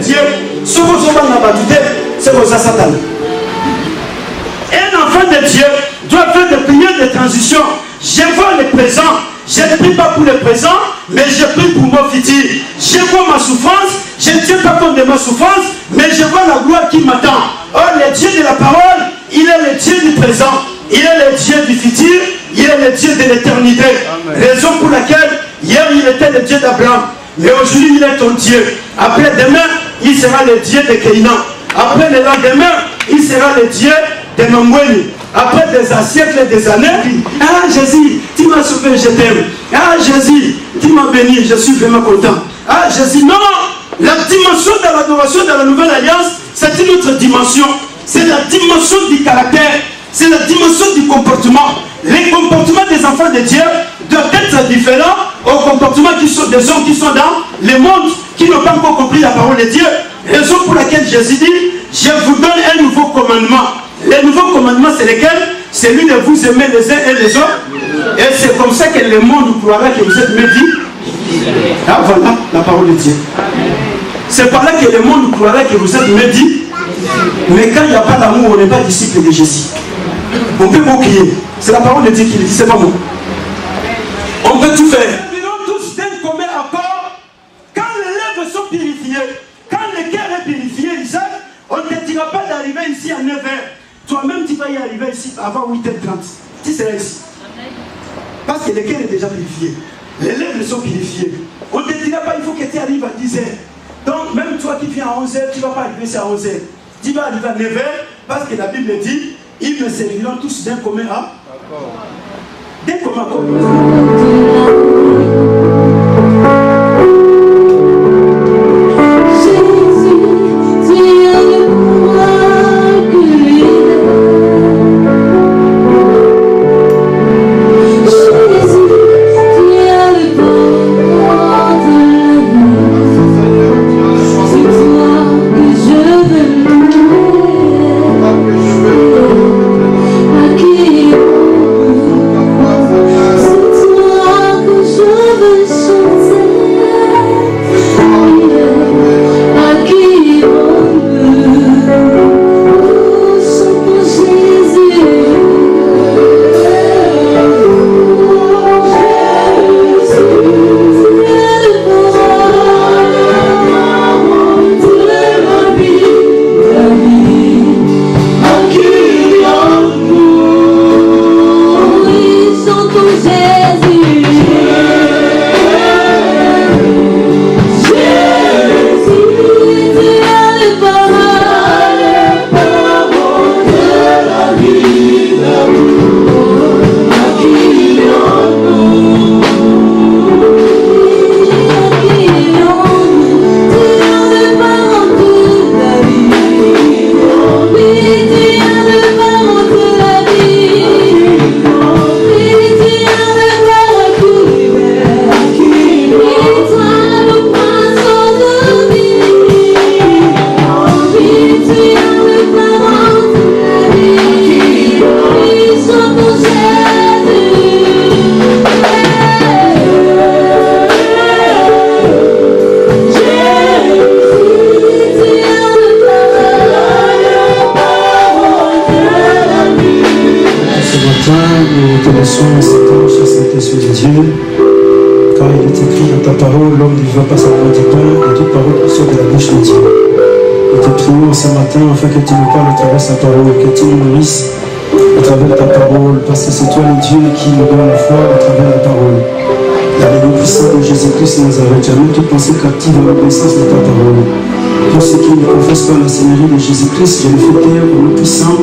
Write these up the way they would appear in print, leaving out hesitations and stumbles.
Dieu, ce que vous avez c'est vos Satan. Un enfant de Dieu doit faire des prières de transition. Je vois le présent. Je ne prie pas pour le présent, mais je prie pour mon futur. Je vois ma souffrance. Je ne tiens pas compte de ma souffrance, mais je vois la gloire qui m'attend. Oh, le Dieu de la parole, il est le Dieu du présent. Il est le Dieu du futur. Il est le Dieu de l'éternité. Raison pour laquelle, hier, il était le Dieu d'Abraham. Mais aujourd'hui, il est ton Dieu. Après demain, il sera le Dieu de Canaan. Après le lendemain, il sera le Dieu de Mamoueli. Après des siècles et des années, ah Jésus, tu m'as sauvé, je t'aime. Ah Jésus, tu m'as béni, je suis vraiment content. Ah Jésus, non, la dimension de l'adoration de la nouvelle alliance, c'est une autre dimension. C'est la dimension du caractère, c'est la dimension du comportement. Les comportements des enfants de Dieu doivent être différents aux comportements qui sont des gens qui sont dans le monde, qui n'ont pas encore compris la parole de Dieu. Raison pour laquelle Jésus dit, je vous donne un nouveau commandement. Les nouveaux commandements, c'est lesquels? C'est lui de vous aimer les uns et les autres. Et c'est comme ça que le monde croira que vous êtes maudits. Ah voilà la parole de Dieu. C'est par là que le monde croira que vous êtes maudits. Mais quand il n'y a pas d'amour, on n'est pas disciple de Jésus. On peut crier. C'est la parole de Dieu qui le dit, c'est pas moi. On peut tout faire. Nous vivons tous d'un commun accord. Quand les lèvres sont purifiées, quand le cœur est purifié, Isaac, on ne te dira pas d'arriver ici à 9h. Toi-même, tu vas y arriver ici avant 8h30. Tu seras ici. Parce que le cœur est déjà purifié. Les lèvres sont purifiées. On ne te dira pas, il faut que tu arrives à 10h. Donc, même toi qui viens à 11h, tu ne vas pas arriver ici à 11h. Tu vas arriver à 9h parce que la Bible dit, ils me serviront tous d'un commun à. D'un commun accord. Afin que tu nous parles à travers sa parole, que tu nous nourrisses à travers ta parole, parce que c'est toi le Dieu qui nous donne la foi à travers la parole. Dans le nom puissant de Jésus-Christ Nazareth, j'amène toute pensée captive à l'obéissance de ta parole. Pour ceux qui ne confessent pas la Seigneurie de Jésus-Christ, je le fais taire au nom puissant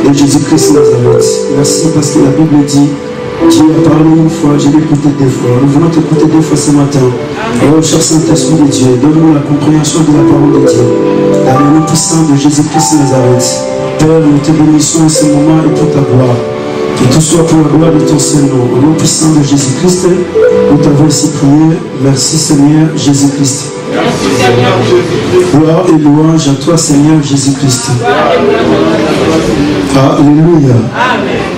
de Jésus-Christ Nazareth. Merci parce que la Bible dit, Dieu a parlé une fois, je l'ai écouté deux fois. Nous voulons t'écouter deux fois ce matin. Oh, cher Saint-Esprit de Dieu, donne-nous la compréhension de la parole de Dieu. Dans le nom puissant de Jésus-Christ Nazareth. Père, nous te bénissons en ce moment et pour ta gloire. Que tout soit pour la gloire de ton Saint-Nom. Au nom puissant de Jésus-Christ, nous t'avons ainsi prié. Merci Seigneur Jésus-Christ. Merci Seigneur Jésus-Christ. Gloire et louange à toi Seigneur Jésus-Christ. Alléluia.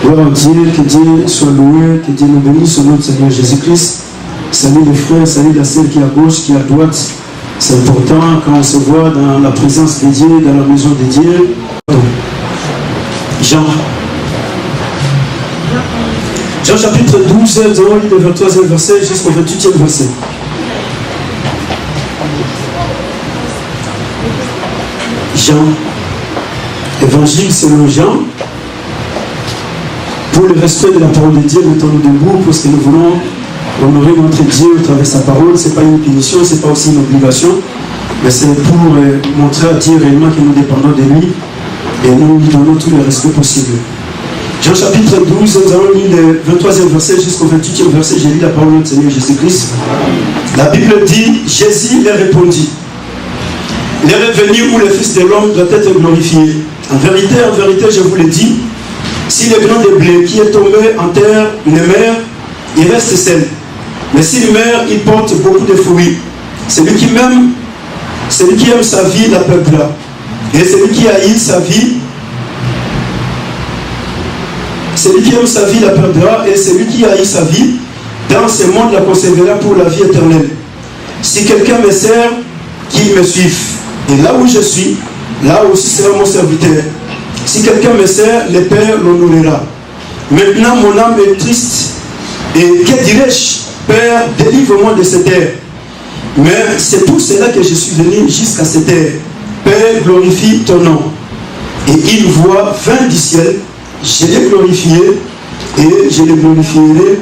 Gloire à Dieu, que Dieu soit loué, que Dieu nous bénisse au nom de Seigneur Jésus-Christ. Salut les frères, salut la sœur qui est à gauche, qui est à droite. C'est important quand on se voit dans la présence de Dieu, dans la maison de Dieu. Jean chapitre 12, nous allons lire le 23e verset jusqu'au 28e verset. Jean, évangile selon Jean. Pour le respect de la parole de Dieu, mettons-nous debout parce que nous voulons honorer notre Dieu au travers de sa parole. Ce n'est pas une punition, ce n'est pas aussi une obligation, mais c'est pour montrer à Dieu réellement que nous dépendons de lui et nous lui donnons tout le respect possible. Jean chapitre 12, nous allons lire le 23e verset jusqu'au 28e verset. J'ai lu la parole de notre Seigneur Jésus-Christ. La Bible dit, Jésus leur répondit, l'heure est venue où le Fils de l'homme doit être glorifié. En vérité, je vous le dis, si le grain de blé qui est tombé en terre ne meurt, il reste seul. Mais s'il meurt, il porte beaucoup de fruits. Celui qui aime sa vie la perdra. Et celui qui haït sa vie, la perdra. Et celui qui haït sa vie, dans ce monde la conservera pour la vie éternelle. Si quelqu'un me sert, qu'il me suive. Et là où je suis, là aussi sera mon serviteur. Si quelqu'un me sert, le Père l'honorera. Maintenant mon âme est triste. Et que dirais-je? Père, délivre-moi de cette terre. Mais c'est pour cela que je suis venu jusqu'à cette terre. Père, glorifie ton nom. Et une voix vint du ciel. Je l'ai glorifié et je le glorifierai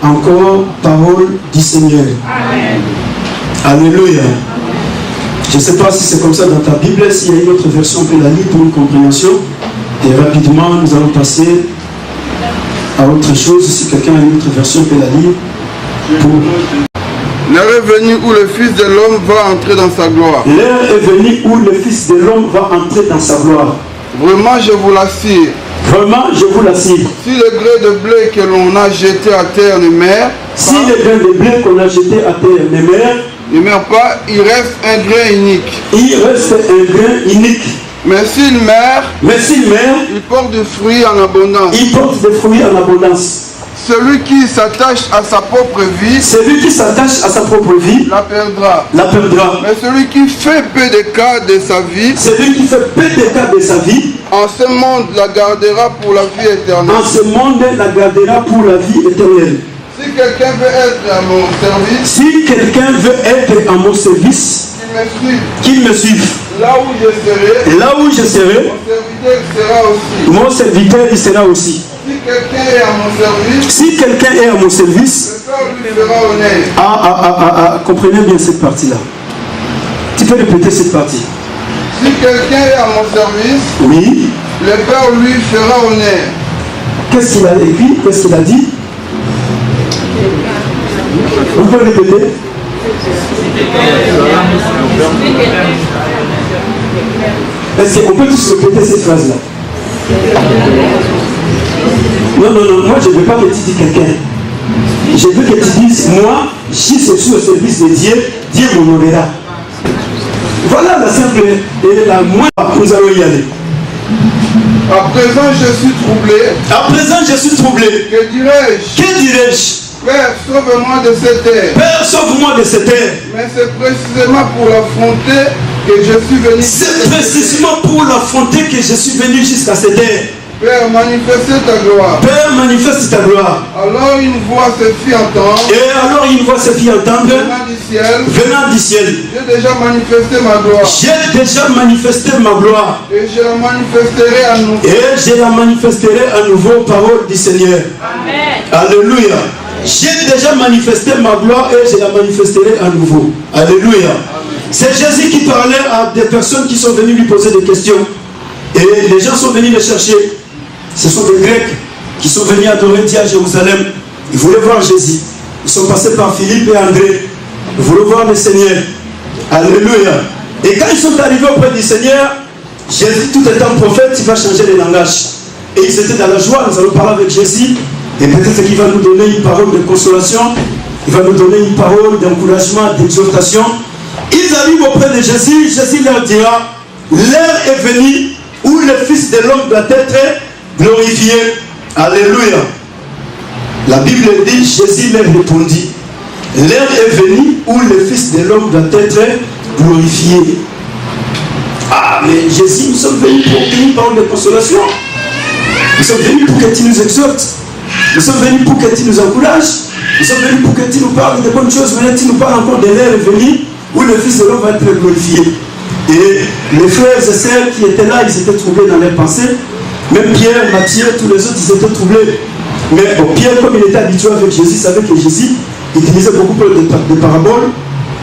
encore, parole du Seigneur. Amen. Alléluia. Je ne sais pas si c'est comme ça dans ta Bible, s'il y a une autre version, on peut la lire pour une compréhension. Et rapidement, nous allons passer à autre chose. Si quelqu'un a une autre version, on peut la lire. L'heure est venue où le Fils de l'homme va entrer dans sa gloire. L'heure est venue où le Fils de l'homme va entrer dans sa gloire. Vraiment, je vous l'assure. Vraiment, je vous l'assure. Si le grain de blé que l'on a jeté à terre ne meurt, si le grain de blé qu'on a jeté à terre ne meurt pas, il reste un grain unique. Il reste un grain unique. Mais s'il meurt, il porte des fruits en abondance. Il porte des fruits en abondance. Celui qui s'attache à sa propre vie, la perdra. Mais celui qui fait peu de cas de sa vie, en ce monde la gardera pour la vie éternelle. Si quelqu'un veut être à mon service, qu'il me suive. Là où je serai, mon serviteur il sera aussi. Si quelqu'un est à mon service, le Père lui fera honneur. Comprenez bien cette partie-là. Tu peux répéter cette partie. Si quelqu'un est à mon service, oui, le Père lui fera honneur. Qu'est-ce qu'il a écrit? Qu'est-ce qu'il a dit? Vous pouvez répéter? Est-ce qu'on peut tous répéter cette phrase-là? Non, moi je ne veux pas que tu dises quelqu'un. Je veux que tu dises, moi, si je suis au service de Dieu, Dieu m'honorera. Voilà la simple et la moins. Nous allons y aller. À présent, je suis troublé. Que dirais-je? Père, sauve-moi de cette terre. Mais c'est précisément pour l'affronter que je suis venu. Jusqu'à cette terre. Père, manifeste ta gloire. Alors une voix se fit entendre. Venant du ciel. J'ai déjà manifesté ma gloire. Et je la manifesterai à nouveau. Parole du Seigneur. Amen. Alléluia. J'ai déjà manifesté ma gloire et je la manifesterai à nouveau. Alléluia. C'est Jésus qui parlait à des personnes qui sont venues lui poser des questions. Et les gens sont venus les chercher. Ce sont des Grecs qui sont venus adorer Dieu à Jérusalem. Ils voulaient voir Jésus. Ils sont passés par Philippe et André. Ils voulaient voir le Seigneur. Alléluia. Et quand ils sont arrivés auprès du Seigneur, Jésus, tout étant prophète, il va changer les langages. Et ils étaient dans la joie. Nous allons parler avec Jésus. Et peut-être qu'il va nous donner une parole de consolation. Il va nous donner une parole d'encouragement, d'exhortation. Ils arrivent auprès de Jésus. Jésus leur dira, l'heure est venue où le Fils de l'homme doit être glorifié. Alléluia. La Bible dit, Jésus leur répondit, l'heure est venue où le Fils de l'homme doit être glorifié. Ah, mais Jésus, nous sommes venus pour une parole de consolation. Nous sommes venus pour que tu nous exhortes. Nous sommes venus pour que tu nous encourages. Nous sommes venus pour que tu nous parles de bonnes choses. Maintenant, tu nous parles encore de l'ère venue où le Fils de l'homme va être glorifié. Et les frères et sœurs qui étaient là, ils étaient troublés dans leurs pensées. Même Pierre, Matthieu, tous les autres, ils étaient troublés. Mais bon, Pierre, comme il était habitué avec Jésus, savait que Jésus utilisait beaucoup de paraboles.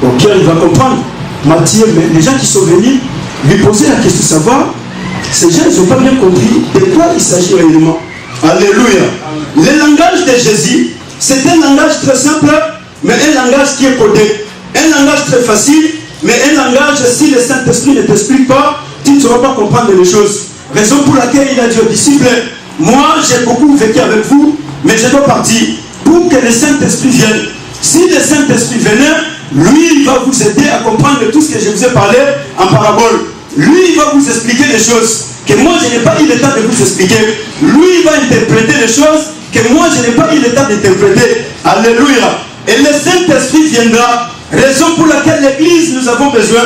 Donc Pierre, il va comprendre. Matthieu, mais les gens qui sont venus lui poser la question de savoir, ces gens, ils n'ont pas bien compris de quoi il s'agit réellement. Alléluia. Le langage de Jésus, c'est un langage très simple, mais un langage qui est codé. Un langage très facile, mais un langage, si le Saint-Esprit ne t'explique pas, tu ne sauras pas comprendre les choses. Raison pour laquelle il a dit aux disciples, moi j'ai beaucoup vécu avec vous, mais je dois partir pour que le Saint-Esprit vienne. Si le Saint-Esprit venait, lui il va vous aider à comprendre tout ce que je vous ai parlé en parabole. Lui il va vous expliquer les choses que moi je n'ai pas eu le temps de vous expliquer. Lui il va interpréter les choses que moi je n'ai pas eu le temps d'interpréter. Alléluia. Et le Saint-Esprit viendra. Raison pour laquelle l'Église, nous avons besoin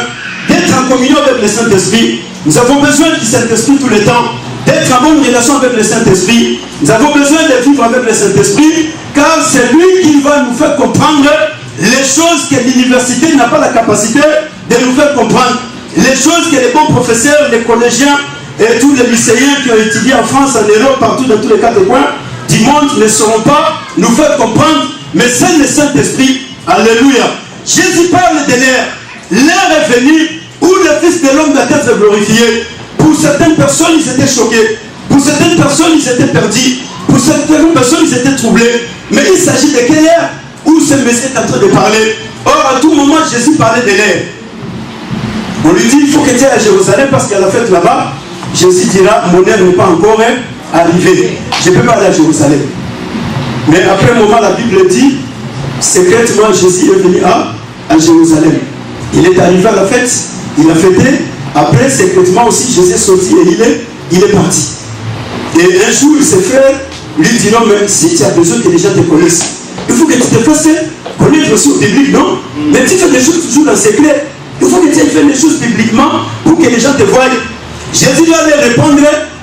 d'être en communion avec le Saint-Esprit. Nous avons besoin du Saint-Esprit tout le temps, d'être en bonne relation avec le Saint-Esprit. Nous avons besoin de vivre avec le Saint-Esprit, car c'est lui qui va nous faire comprendre les choses que l'université n'a pas la capacité de nous faire comprendre. Les choses que les bons professeurs, les collégiens et tous les lycéens qui ont étudié en France, en Europe, partout dans tous les quatre coins du monde ne sauront pas nous faire comprendre. Mais c'est le Saint-Esprit. Alléluia. Jésus parle de l'ère. L'ère est venue où le Fils de l'homme doit être glorifié. Pour certaines personnes, ils étaient choqués. Pour certaines personnes, ils étaient perdus. Pour certaines personnes, ils étaient troublés. Mais il s'agit de quelle ère où ce Messie est en train de parler. Or, à tout moment, Jésus parlait de l'ère. On lui dit, il faut que tu ailles à Jérusalem parce qu'à la fête là-bas, Jésus dira, mon heure n'est pas encore arrivée. Je ne peux pas aller à Jérusalem. Mais après un moment, la Bible dit, secrètement, Jésus est venu à Jérusalem. Il est arrivé à la fête, il a fêté. Après, secrètement aussi, Jésus est sorti et il est parti. Et un jour, ses frères lui diront, mais si tu as besoin que les gens te connaissent, il faut que tu te fasses connaître aussi au public, non? Mais tu fais des choses toujours dans le secret. Il faut que tu fasses des choses publiquement pour que les gens te voient. Jésus doit leur répondre,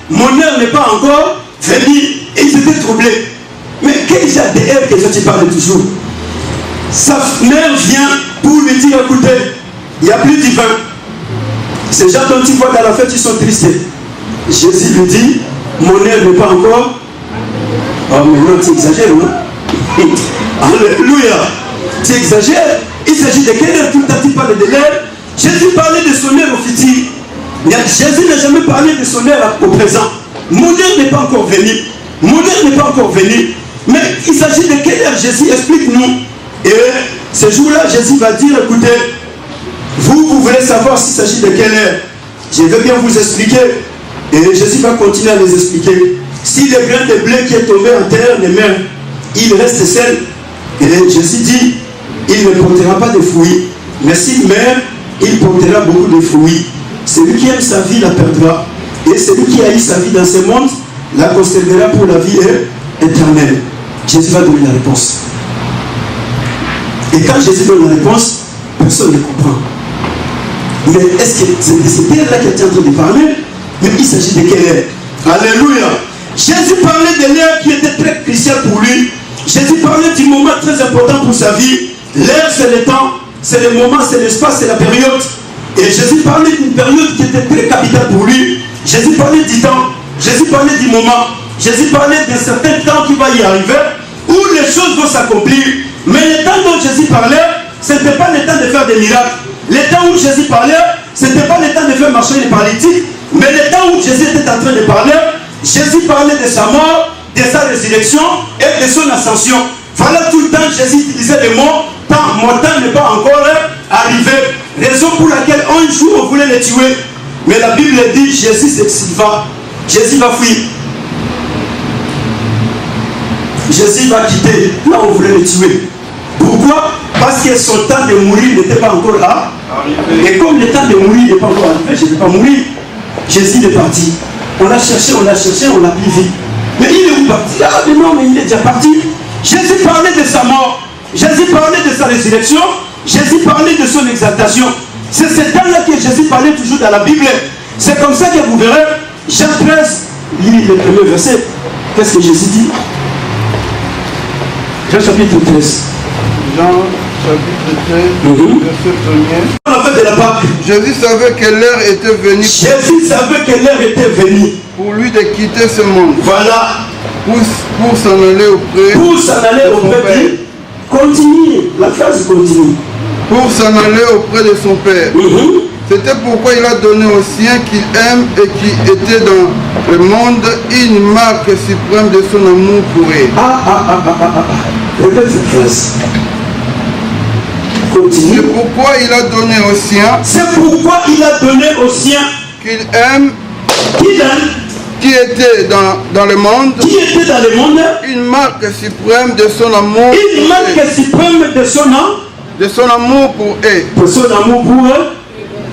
mon heure n'est pas encore venue. Et ils étaient troublés. Mais quel genre de heure que tu parles toujours? Sa mère vient pour lui dire, écoutez, il n'y a plus de vin. Ces gens dont tu vois dans la fête, ils sont tristes. Jésus lui dit, mon heure n'est pas encore. Oh, mais non, tu exagères, non? Alléluia. Tu exagères. Il s'agit de quelle heure tout le temps tu parles de l'heure? Jésus parlait de son heure au futur. Jésus n'a jamais parlé de son heure au présent. Mon heure n'est pas encore venue. Mon heure n'est pas encore venue. Mais il s'agit de quelle heure? Jésus explique-nous. Et ce jour-là, Jésus va dire, écoutez, vous voulez savoir s'il s'agit de quelle heure? Je vais bien vous expliquer. Et Jésus va continuer à les expliquer. Si le grain de blé qui est tombé en terre ne meurt, il reste seul. Et Jésus dit, il ne portera pas de fruits. Mais s'il meurt, il portera beaucoup de fruits. Celui qui aime sa vie la perdra. Et celui qui haït sa vie dans ce monde la conservera pour la vie éternelle. Jésus va donner la réponse. Et quand Jésus donne la réponse, personne ne comprend. Mais est-ce que c'est de cette ère-là qu'il est en train de parler? Mais il s'agit de quelle ère? Alléluia. Jésus parlait de l'ère qui était très cruciale pour lui. Jésus parlait du moment très important pour sa vie. L'ère, c'est le temps, c'est le moment, c'est l'espace, c'est la période. Et Jésus parlait d'une période qui était très capitale pour lui. Jésus parlait du temps, Jésus parlait du moment. Jésus parlait d'un certain temps qui va y arriver, où les choses vont s'accomplir. Mais le temps dont Jésus parlait, ce n'était pas le temps de faire des miracles. Le temps où Jésus parlait, ce n'était pas le temps de faire marcher les paralytiques. Mais le temps où Jésus était en train de parler, Jésus parlait de sa mort, de sa résurrection et de son ascension. Voilà tout le temps Jésus utilisait le mot temps. Mon temps n'est pas encore arrivé. Raison pour laquelle un jour on voulait le tuer. Mais la Bible dit Jésus s'exilva. Jésus va fuir. Jésus va quitter. Là on voulait le tuer. Pourquoi? Parce que son temps de mourir n'était pas encore là. Et comme le temps de mourir n'est pas encore arrivé, je ne vais pas mourir. Jésus est parti. On l'a cherché, on l'a plus vu. Mais il est où parti? Ah mais non, mais il est déjà parti. Jésus parlait de sa mort. Jésus parlait de sa résurrection. Jésus parlait de son exaltation. C'est ce temps-là que Jésus parlait toujours dans la Bible. C'est comme ça que vous verrez, Jean 13, lit le premier verset. Qu'est-ce que Jésus dit? Jean chapitre 13. Jean chapitre 13, verset 1er. On a fait de la Pâque. Jésus savait que l'heure était venue. Jésus savait que l'heure était venue. Pour lui de quitter ce monde. Voilà. Pour s'en aller auprès. Pour s'en aller auprès de. Continue. La phrase continue. Pour s'en aller auprès de son Père. C'était pourquoi il a donné aux siens qu'il aime et qui étaient dans le monde une marque suprême de son amour pour eux. Répète cette phrase. Continue. C'est pourquoi il a donné aux siens. C'est pourquoi il a donné aux siens qu'il aime. Qu'il aime. Qui était dans le monde. Qui était dans le monde. Une marque suprême de son amour. Une marque suprême de son amour. De son amour pour eux. Pour son amour pour eux.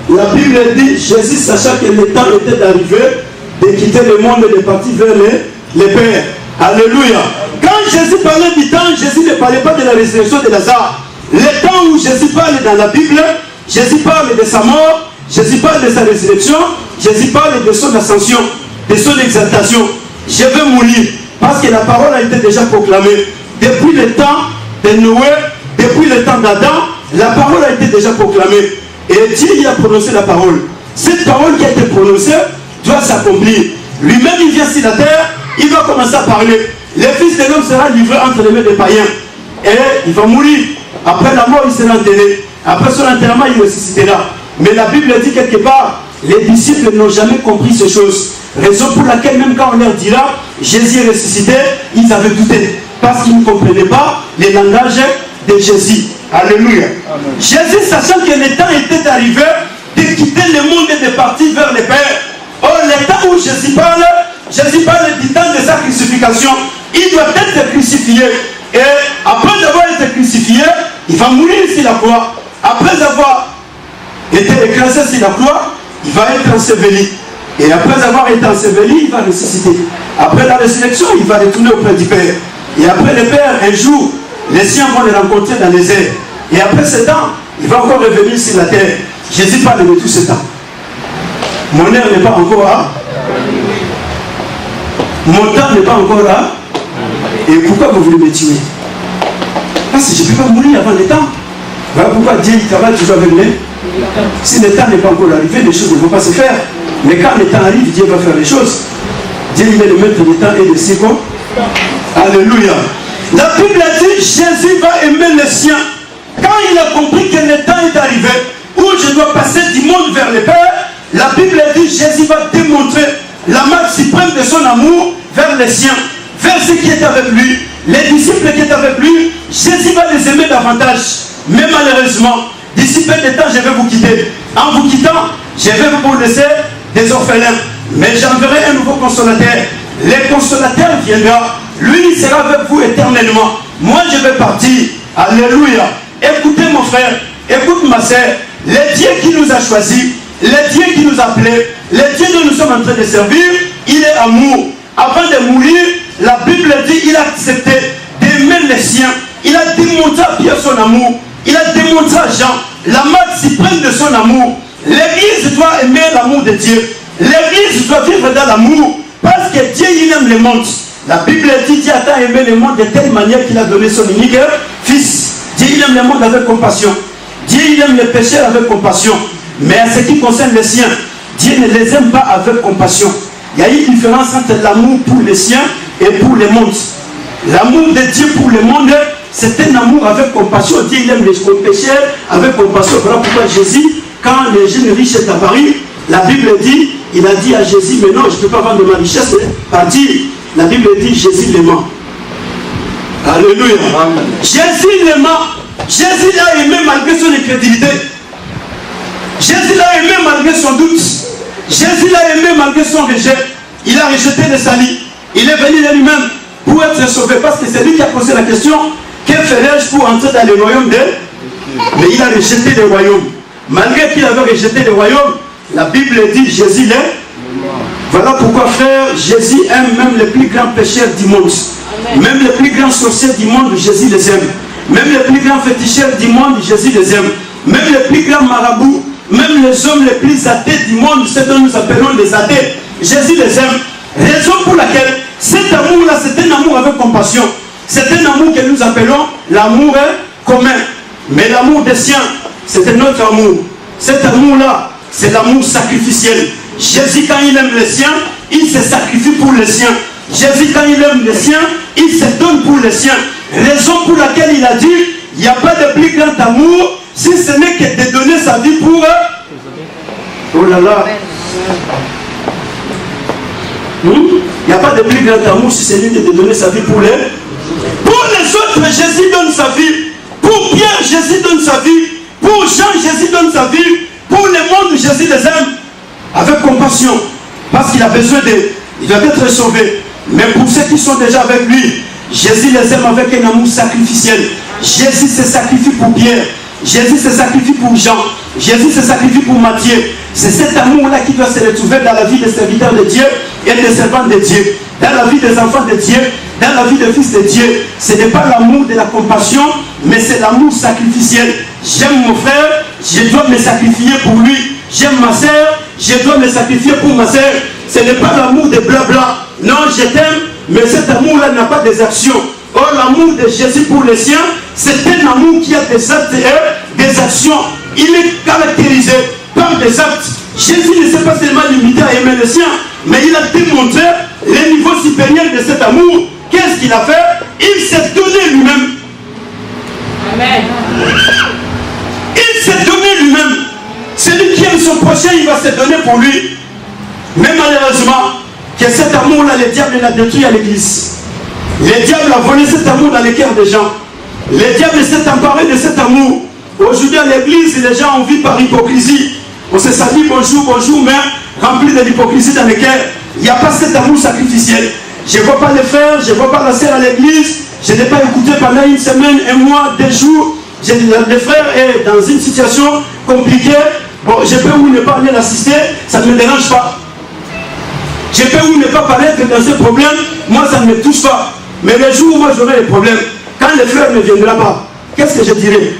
La Bible dit, Jésus sachant que le temps était d'arriver, de quitter le monde et de partir vers les pères. Alléluia. Quand Jésus parlait du temps, Jésus ne parlait pas de la résurrection de Lazare. Le temps où Jésus parle dans la Bible, Jésus parle de sa mort, Jésus parle de sa résurrection, Jésus parle de son ascension, de son exaltation. Je vais mourir parce que la parole a été déjà proclamée. Depuis le temps de Noé, depuis le temps d'Adam, la parole a été déjà proclamée. Et Dieu il a prononcé la parole. Cette parole qui a été prononcée doit s'accomplir. Lui-même il vient sur la terre, il va commencer à parler. Le Fils de l'homme sera livré entre les mains des païens. Et il va mourir. Après la mort, il sera enterré. Après son enterrement, il ressuscitera. Mais la Bible dit quelque part, les disciples n'ont jamais compris ces choses. Raison pour laquelle même quand on leur dira, Jésus est ressuscité, ils avaient douté. Parce qu'ils ne comprenaient pas les langages de Jésus. Alléluia. Amen. Jésus, sachant que le temps était arrivé de quitter le monde et de partir vers le Père. Or, le temps où Jésus parle du temps de sa crucifixion. Il doit être crucifié. Et après avoir été crucifié, il va mourir sur la croix. Après avoir été écrasé sur la croix, il va être enseveli. Et après avoir été enseveli, il va ressusciter. Après la résurrection, il va retourner auprès du Père. Et après le Père, un jour, les siens vont le rencontrer dans les airs. Et après ce temps, il va encore revenir sur la terre. Jésus parle de tout ce temps. Mon heure n'est pas encore là. Mon temps n'est pas encore là. Et pourquoi vous voulez me tuer? Parce que je ne peux pas mourir avant le temps. Voilà pourquoi Dieu il travaille toujours avec nous. Si le temps n'est pas encore arrivé, les choses ne vont pas se faire. Mais quand le temps arrive, Dieu va faire les choses. Dieu il est le maître du temps et des secondes. Alléluia. La Bible dit Jésus va aimer les siens. Quand il a compris que le temps est arrivé où je dois passer du monde vers le Père, la Bible dit Jésus va démontrer la marque suprême de son amour vers les siens, vers ceux qui étaient avec lui, les disciples qui étaient avec lui. Jésus va les aimer davantage. Mais malheureusement, d'ici peu de temps, je vais vous quitter. En vous quittant, je vais vous laisser des orphelins. Mais j'enverrai un nouveau consolateur. Le consolateur viendra. Lui, il sera avec vous éternellement. Moi, je vais partir. Alléluia. Écoutez mon frère, écoute ma soeur. Le Dieu qui nous a choisis, le Dieu qui nous a appelés, le Dieu dont nous sommes en train de servir, il est amour. Avant de mourir, la Bible dit qu'il a accepté d'aimer les siens. Il a démontré à Pierre son amour. Il a démontré à Jean la marque suprême de son amour. L'Église doit aimer l'amour de Dieu. L'Église doit vivre dans l'amour parce que Dieu, il aime le monde. La Bible dit Dieu a tant aimé le monde de telle manière qu'il a donné son unique fils. Dieu, il aime le monde avec compassion. Dieu, il aime les pécheurs avec compassion. Mais à ce qui concerne les siens, Dieu ne les aime pas avec compassion. Il y a une différence entre l'amour pour les siens et pour le monde. L'amour de Dieu pour le monde, c'est un amour avec compassion. Dieu, il aime les pécheurs avec compassion. Voilà pourquoi Jésus, quand les jeunes riches est apparu, la Bible dit, il a dit à Jésus, mais non, je ne peux pas vendre ma richesse, partir. La Bible dit, Jésus l'aimant. Alléluia. Amen. Jésus l'aimant. Jésus l'a aimé malgré son incrédulité. Jésus l'a aimé malgré son doute. Jésus l'a aimé malgré son rejet. Il a rejeté le salut. Il est venu de lui-même pour être sauvé. Parce que c'est lui qui a posé la question, que ferais-je pour entrer dans le royaume de... Mais il a rejeté le royaume. Malgré qu'il avait rejeté le royaume, la Bible dit Jésus l'est. Voilà pourquoi, frère, Jésus aime même les plus grands pécheurs du monde. Amen. Même les plus grands sorciers du monde, Jésus les aime. Même les plus grands féticheurs du monde, Jésus les aime. Même les plus grands marabouts, même les hommes les plus athées du monde, ceux que nous appelons les athées, Jésus les aime. Raison pour laquelle cet amour-là, c'est un amour avec compassion. C'est un amour que nous appelons l'amour commun. Mais l'amour des siens, c'est un autre amour. Cet amour-là, c'est l'amour sacrificiel. Jésus, quand il aime les siens, il se sacrifie pour les siens. Jésus, quand il aime les siens, il se donne pour les siens. Raison pour laquelle il a dit, il n'y a pas de plus grand amour si ce n'est que de donner sa vie pour eux. Oh là là. Il n'y a pas de plus grand amour si ce n'est que de donner sa vie pour les. Pour les autres, Jésus donne sa vie. Pour Pierre, Jésus donne sa vie. Pour Jean, Jésus donne sa vie. Pour le monde, Jésus les aime. Avec compassion. Parce qu'il a besoin d'eux. Il doit être sauvé. Mais pour ceux qui sont déjà avec lui, Jésus les aime avec un amour sacrificiel. Jésus se sacrifie pour Pierre. Jésus se sacrifie pour Jean. Jésus se sacrifie pour Matthieu. C'est cet amour-là qui doit se retrouver dans la vie des serviteurs de Dieu et des servants de Dieu. Dans la vie des enfants de Dieu, dans la vie des fils de Dieu. Ce n'est pas l'amour de la compassion, mais c'est l'amour sacrificiel. J'aime mon frère, je dois me sacrifier pour lui. J'aime ma soeur, je dois me sacrifier pour ma soeur. Ce n'est pas l'amour de blabla. Non, je t'aime, mais cet amour-là n'a pas des actions. Or, l'amour de Jésus pour les siens, c'est un amour qui a des actes et des actions. Il est caractérisé par des actes. Jésus ne s'est pas seulement limité à aimer les siens, mais il a démontré le niveau supérieur de cet amour. Qu'est-ce qu'il a fait? Il s'est donné lui-même. Amen. Il s'est donné lui-même. Celui qui aime son prochain, il va se donner pour lui. Mais malheureusement, que cet amour-là, le diable l'a détruit à l'église. Le diable a volé cet amour dans les cœurs des gens. Le diable s'est emparé de cet amour. Aujourd'hui à l'église, les gens ont vu par hypocrisie. On se salue bonjour, bonjour, mais rempli de l'hypocrisie dans les cœurs. Il n'y a pas cet amour sacrificiel. Je ne vois pas les frères, je ne vois pas la sœur à l'église. Je n'ai pas écouté pendant une semaine, un mois, 2 jours. Le frère est dans une situation compliquée. Bon, je peux ou ne pas aller l'assister, ça ne me dérange pas. Je peux ou ne pas paraître dans ce problème, moi ça ne me touche pas. Mais le jour où moi j'aurai des problèmes, quand le frère ne viendra pas, qu'est-ce que je dirai?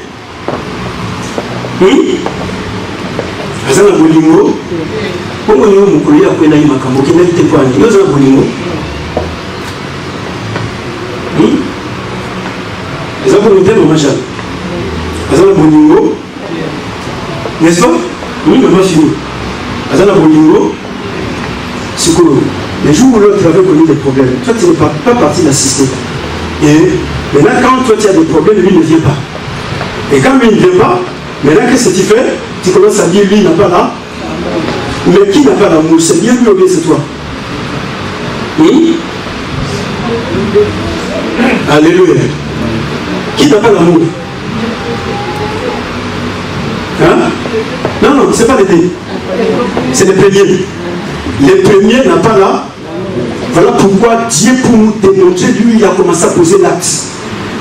N'est-ce pas? Le jour où l'autre avait connu des problèmes, toi tu n'es pas parti d'assister. Et maintenant quand toi tu as des problèmes, lui ne vient pas. Et quand lui ne vient pas, maintenant qu'est-ce que tu fais? Tu commences à dire lui n'a pas là. Mais qui n'a pas l'amour? C'est bien lui ou bien c'est toi? Alléluia. Qui n'a pas l'amour? Hein? Non, non, c'est pas les deux. C'est les premiers. Les premiers n'a pas là. Voilà pourquoi Dieu, pour nous démontrer, lui, il a commencé à poser l'acte.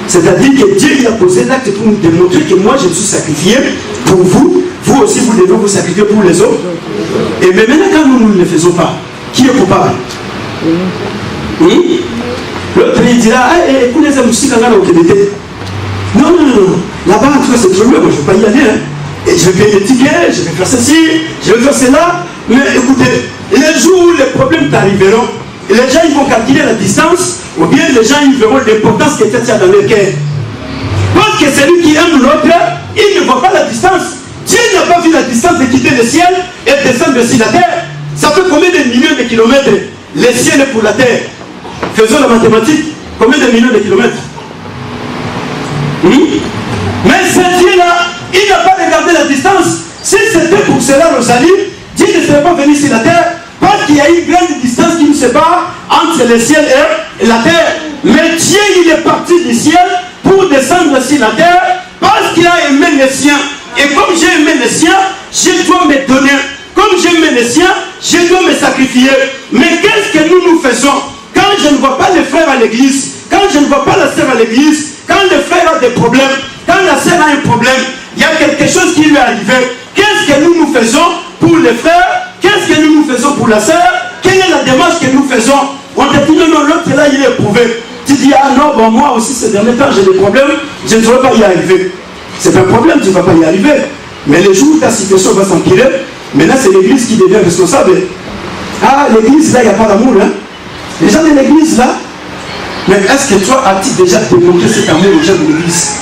C'est-à-dire que Dieu, il a posé l'acte pour nous démontrer que moi, je me suis sacrifié pour vous. Vous aussi, vous devez vous sacrifier pour les autres. Et mais maintenant, quand nous ne le faisons pas, qui est coupable? L'autre, il dira, écoutez, ça me suit quand même au Québec. Non, non, non. Là-bas, en tout cas, c'est trop loin. Moi, je ne vais pas y aller. Hein. Et je vais payer des tickets, je vais faire ceci, je vais faire cela. Mais écoutez, les jours où les problèmes t'arriveront, les gens ils vont calculer la distance, ou bien les gens ils verront l'importance que tu as dans leur cœur. Parce que celui qui aime l'autre, il ne voit pas la distance. Dieu n'a pas vu la distance de quitter le ciel et descendre sur la terre. Ça fait combien de millions de kilomètres? Le ciel est pour la terre. Faisons la mathématique. Combien de millions de kilomètres? Mais ce Dieu-là, il n'a pas regardé la distance. Si c'était pour cela, Rosalie, Dieu ne serait pas venu sur la terre parce qu'il y a une grande distance qui nous sépare entre le ciel et la terre. Mais Dieu, il est parti du ciel pour descendre sur la terre parce qu'il a aimé les siens. Et comme j'ai aimé les siens, je dois me donner. Comme j'ai aimé les siens, je dois me sacrifier. Mais qu'est-ce que nous faisons quand je ne vois pas les frères à l'église, quand je ne vois pas la sœur à l'église, quand le frère a des problèmes, quand la sœur a un problème, il y a quelque chose qui lui est arrivé. Qu'est-ce que nous faisons pour les frères? Qu'est-ce que nous faisons pour la sœur? Quelle est la démarche que nous faisons? On te dit non, non, l'autre là il est éprouvé. Tu dis ah non, bon, moi aussi ces derniers temps j'ai des problèmes, je ne saurais pas y arriver. C'est pas un problème, tu ne vas pas y arriver. Mais le jour où ta situation va s'empirer, maintenant c'est l'église qui devient responsable. Ah, l'église là, il n'y a pas d'amour. Hein? Les gens de l'église là, mais est-ce que toi as-tu déjà démontré cet amour aux gens de l'église?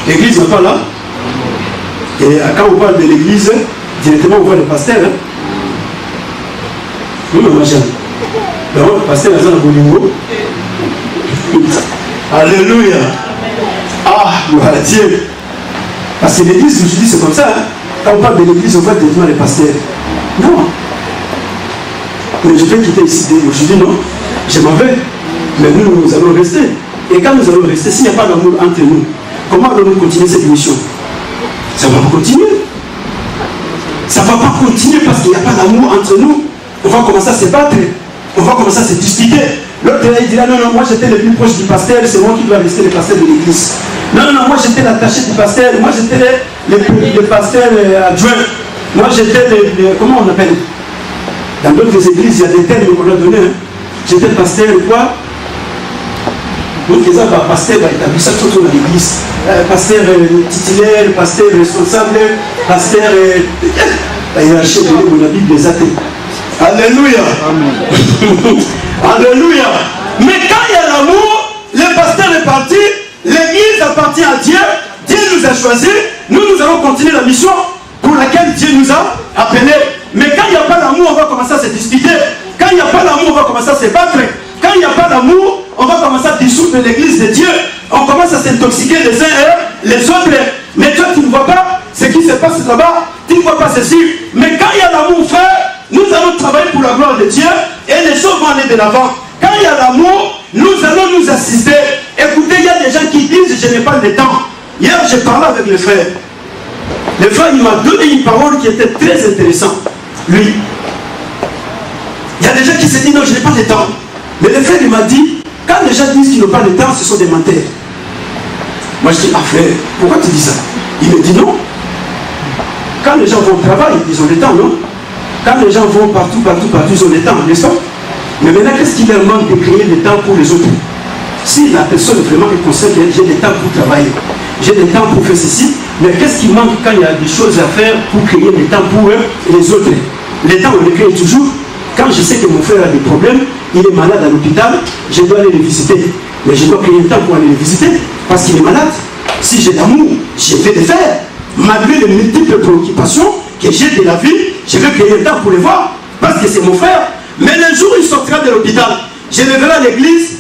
L'église n'est pas là. Et quand on parle de l'église, directement on voit le pasteur. Hein? Oui, mais machin. Donc, le pasteur est dans le Bolingo. Alléluia. Ah, gloire à Dieu. Parce que l'église, je dis, c'est comme ça. Hein? Quand on parle de l'église, on voit directement les pasteurs. Non. Mais je vais quitter ici. Je dis non, je m'en vais. Mais nous allons rester. Et quand nous allons rester, s'il n'y a pas d'amour entre nous, comment allons-nous continuer cette mission? Ça ne va pas continuer. Ça ne va pas continuer parce qu'il n'y a pas d'amour entre nous. On va commencer à se battre. On va commencer à se disputer. L'autre il dira non, moi j'étais le plus proche du pasteur, c'est moi qui dois rester le pasteur de l'église. Non, moi j'étais l'attaché du pasteur, moi j'étais le pasteur adjoint. Moi j'étais comment on appelle? Dans d'autres églises, il y a des termes qu'on a donnés. Hein. J'étais pasteur quoi? Donc les gens, pasteur va établir ça tout dans l'église. Pasteur titulaire, pasteur responsable, pasteur la hiérarchie de la Bible des athées. Alléluia. Alléluia. Mais quand il y a l'amour, le pasteur est parti, l'église appartient à Dieu, Dieu nous a choisis, nous allons continuer la mission pour laquelle Dieu nous a appelés. Mais quand il n'y a pas l'amour, on va commencer à se disputer. Quand il n'y a pas l'amour, on va commencer à se battre. Quand il n'y a pas d'amour, on va commencer à dissoudre l'église de Dieu. On commence à s'intoxiquer les uns et les autres. Mais toi, tu ne vois pas ce qui se passe là-bas. Tu ne vois pas ceci. Mais quand il y a l'amour, frère, nous allons travailler pour la gloire de Dieu et les choses vont aller de l'avant. Quand il y a l'amour, nous allons nous assister. Écoutez, il y a des gens qui disent je n'ai pas le temps. Hier, j'ai parlé avec le frère. Le frère, il m'a donné une parole qui était très intéressante. Lui, il y a des gens qui se disent non, je n'ai pas le temps. Mais le frère, il m'a dit, quand les gens disent qu'ils n'ont pas le temps, ce sont des menteurs. Moi, je dis, ah frère, pourquoi tu dis ça? Il me dit non. Quand les gens vont au travail, ils ont le temps, non? Quand les gens vont partout, ils ont le temps, n'est-ce pas? Mais maintenant, qu'est-ce qui leur manque de créer le temps pour les autres? Si la personne vraiment est consciente, j'ai le temps pour travailler, j'ai le temps pour faire ceci, mais qu'est-ce qui manque quand il y a des choses à faire pour créer le temps pour eux et les autres? Le temps, on le crée toujours. Quand je sais que mon frère a des problèmes, il est malade à l'hôpital, je dois aller le visiter. Mais je dois créer le temps pour aller le visiter parce qu'il est malade. Si j'ai d'amour, je vais le faire. Malgré les multiples préoccupations que j'ai de la vie, je vais créer le temps pour le voir parce que c'est mon frère. Mais le jour où il sortira de l'hôpital, je le verrai à l'église.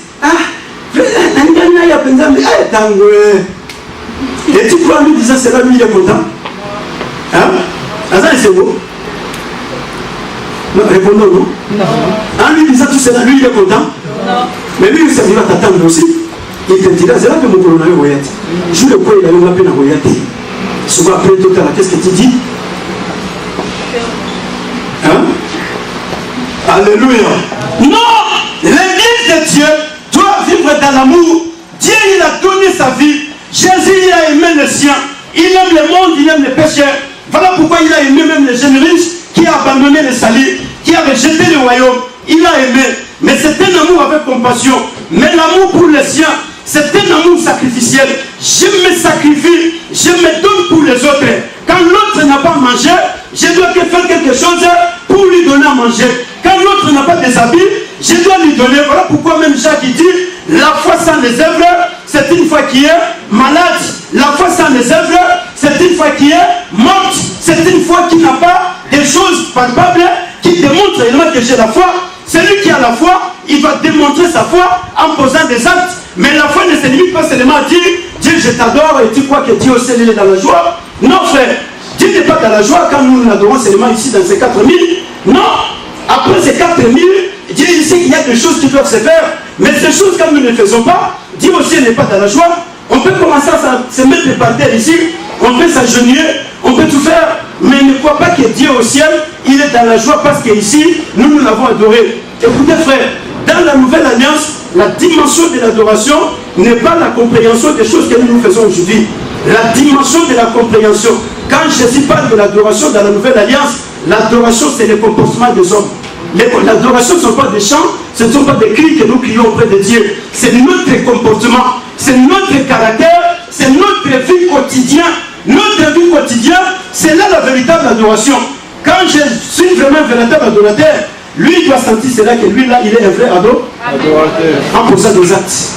Et tu crois en lui disant c'est là, lui il est content. Hein? C'est beau. Non, répondons non. Non. En lui disant tout cela, lui il est content. Non. Mais lui il va t'attendre aussi. Il te dira, c'est là que mon colonel est voyate. Je le crois, il a eu la peine à voyate. Souvent après tout à l'heure, qu'est-ce que tu dis? Hein? Alléluia. Non! L'église de Dieu doit vivre dans l'amour. Dieu il a donné sa vie. Jésus il a aimé les siens. Il aime le monde, il aime les pécheurs. Voilà pourquoi il a aimé même les jeunes riches qui a abandonné le salut, qui a rejeté le royaume. Il a aimé. Mais c'est un amour avec compassion. Mais l'amour pour les siens, c'est un amour sacrificiel. Je me sacrifie, je me donne pour les autres. Quand l'autre n'a pas mangé, je dois faire quelque chose pour lui donner à manger. Quand l'autre n'a pas des habits, je dois lui donner. Voilà pourquoi même Jacques dit, la foi sans les œuvres, c'est une foi qui est malade. La foi sans les œuvres, c'est une foi qui est morte. C'est une foi qui n'a pas des choses palpables qui démontrent réellement que j'ai la foi. Celui qui a la foi, il va démontrer sa foi en posant des actes. Mais la foi ne se limite pas seulement à dire Dieu je t'adore et tu crois que Dieu aussi est dans la joie. Non frère, Dieu n'est pas dans la joie quand nous l'adorons seulement ici dans ces 4000. Non, après ces 4000, Dieu sait qu'il y a des choses qui doivent se faire. Mais ces choses quand nous ne les faisons pas, Dieu aussi n'est pas dans la joie. On peut commencer à se mettre par terre ici, on peut s'agenouiller, on peut tout faire, mais ne crois pas que Dieu au ciel, il est dans la joie parce qu'ici, nous l'avons adoré. Écoutez frère, dans la nouvelle alliance, la dimension de l'adoration n'est pas la compréhension des choses que nous faisons aujourd'hui. La dimension de la compréhension, quand Jésus parle de l'adoration dans la nouvelle alliance, l'adoration c'est le comportement des hommes. L'adoration ne sont pas des chants, ce ne sont pas des cris que nous crions auprès de Dieu. C'est notre comportement. c'est notre caractère, c'est notre vie quotidienne. Notre vie quotidienne, c'est là la véritable adoration. Quand je suis vraiment un véritable adorateur, lui il doit sentir cela que lui là il est un vrai adorateur en posant des actes.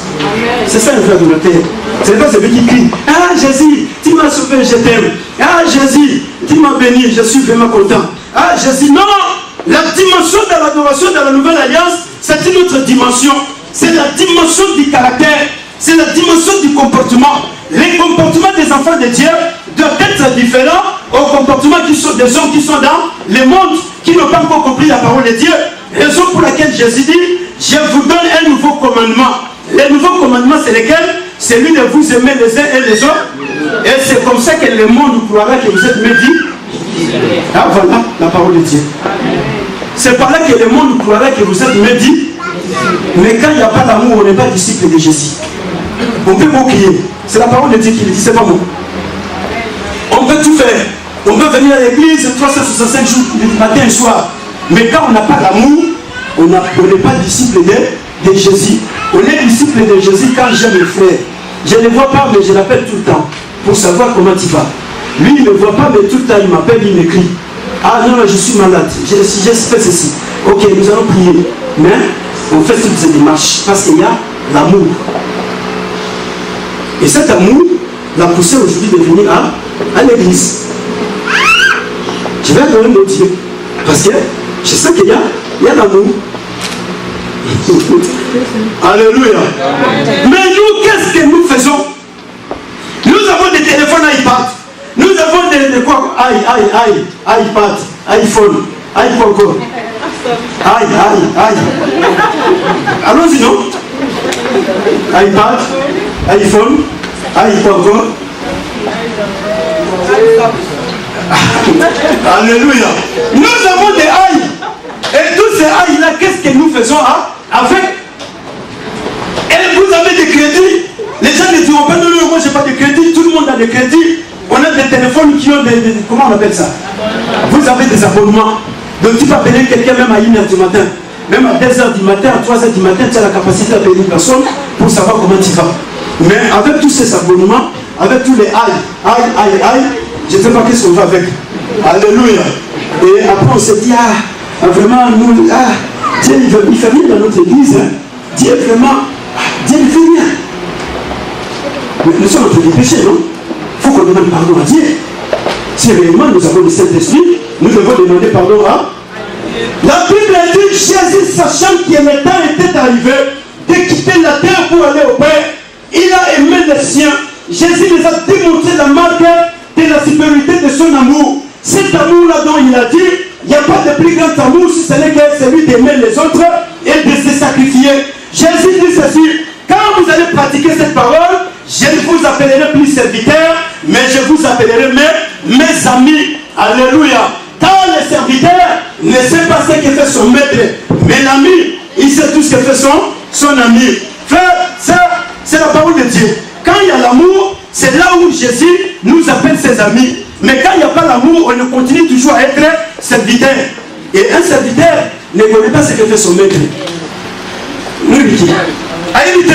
C'est ça un vrai adorateur. C'est pas celui qui crie: ah Jésus, tu m'as sauvé, je t'aime. Ah Jésus, tu m'as béni, je suis vraiment content. Ah Jésus, non, la dimension de l'adoration dans la nouvelle alliance, c'est une autre dimension. C'est la dimension du caractère, c'est la dimension du comportement. Les comportements des enfants de Dieu doivent être différents aux comportements des gens qui sont dans le monde, qui n'ont pas encore compris la parole de Dieu. Raison pour laquelle Jésus dit: je vous donne un nouveau commandement. Le nouveau commandement, c'est lequel? C'est lui de vous aimer les uns et les autres. Et c'est comme ça que le monde croira que vous êtes mes disciples. Ah voilà la parole de Dieu. C'est par là que le monde croira que vous êtes mes disciples. Mais quand il n'y a pas d'amour, on n'est pas disciple de Jésus. On peut crier. C'est la parole de Dieu qui le dit, c'est pas moi. On peut tout faire. On peut venir à l'église 365 jours, matin et soir. Mais quand on n'a pas d'amour, on n'est pas disciple de Jésus. On est disciple de Jésus quand j'aime le frère. Je ne le vois pas, mais je l'appelle tout le temps pour savoir comment tu vas. Lui, il ne me voit pas, mais tout le temps, il m'appelle, il m'écrit: ah non, je suis malade, j'ai fait ceci. Ok, nous allons prier. Mais on fait toutes ces démarches parce qu'il y a l'amour. Et cet amour l'a poussé aujourd'hui de venir à l'église. Je vais adorer mon Dieu. Parce que je sais qu'il y a l'amour. Alléluia. Mais nous, qu'est-ce que nous faisons? Nous avons des téléphones iPad. Nous avons des quoi? iPad, iPhone, iPod. Allons-y, non? iPad, iPhone, iPod. Alléluia. Nous avons des aïe. Et tous ces aïe là, qu'est-ce que nous faisons avec? Et vous avez des crédits. Les gens ne diront pas: non, non, moi j'ai pas de crédit. Tout le monde a des crédits. On a des téléphones qui ont des comment on appelle ça? Vous avez des abonnements. Donc tu peux appeler quelqu'un même à 1h du matin. Même à 2h du matin, à 3h du matin, tu as la capacité d'appeler une personne pour savoir comment tu vas. Mais avec tous ces abonnements, avec tous les aïe, je ne sais pas qu'est-ce qu'on va avec. Alléluia. Et après on se dit: ah, vraiment, nous, Dieu il fait rien dans notre église. Hein. Dieu vraiment, Dieu ne fait rien. Mais nous sommes en train de pécher, non? Il faut qu'on demande pardon à Dieu. Si réellement nous avons le Saint-Esprit, nous devons demander pardon à. La Bible dit: Jésus, sachant que le temps était arrivé de quitter la terre pour aller au Père, il a aimé les siens. Jésus les a démontré la marque de la supériorité de son amour. Cet amour-là dont il a dit: il n'y a pas de plus grand amour si ce n'est que celui d'aimer les autres et de se sacrifier. Jésus dit ceci: quand vous allez pratiquer cette parole, je ne vous appellerai plus serviteurs, mais je vous appellerai mes amis. Alléluia. Quand le serviteur ne sait pas ce que fait son maître, mais l'ami, il sait tout ce que fait son ami. Frère, ça, c'est la parole de Dieu. Quand il y a l'amour, c'est là où Jésus nous appelle ses amis. Mais quand il n'y a pas l'amour, on continue toujours à être serviteur. Et un serviteur ne connaît pas ce que fait son maître. À éviter.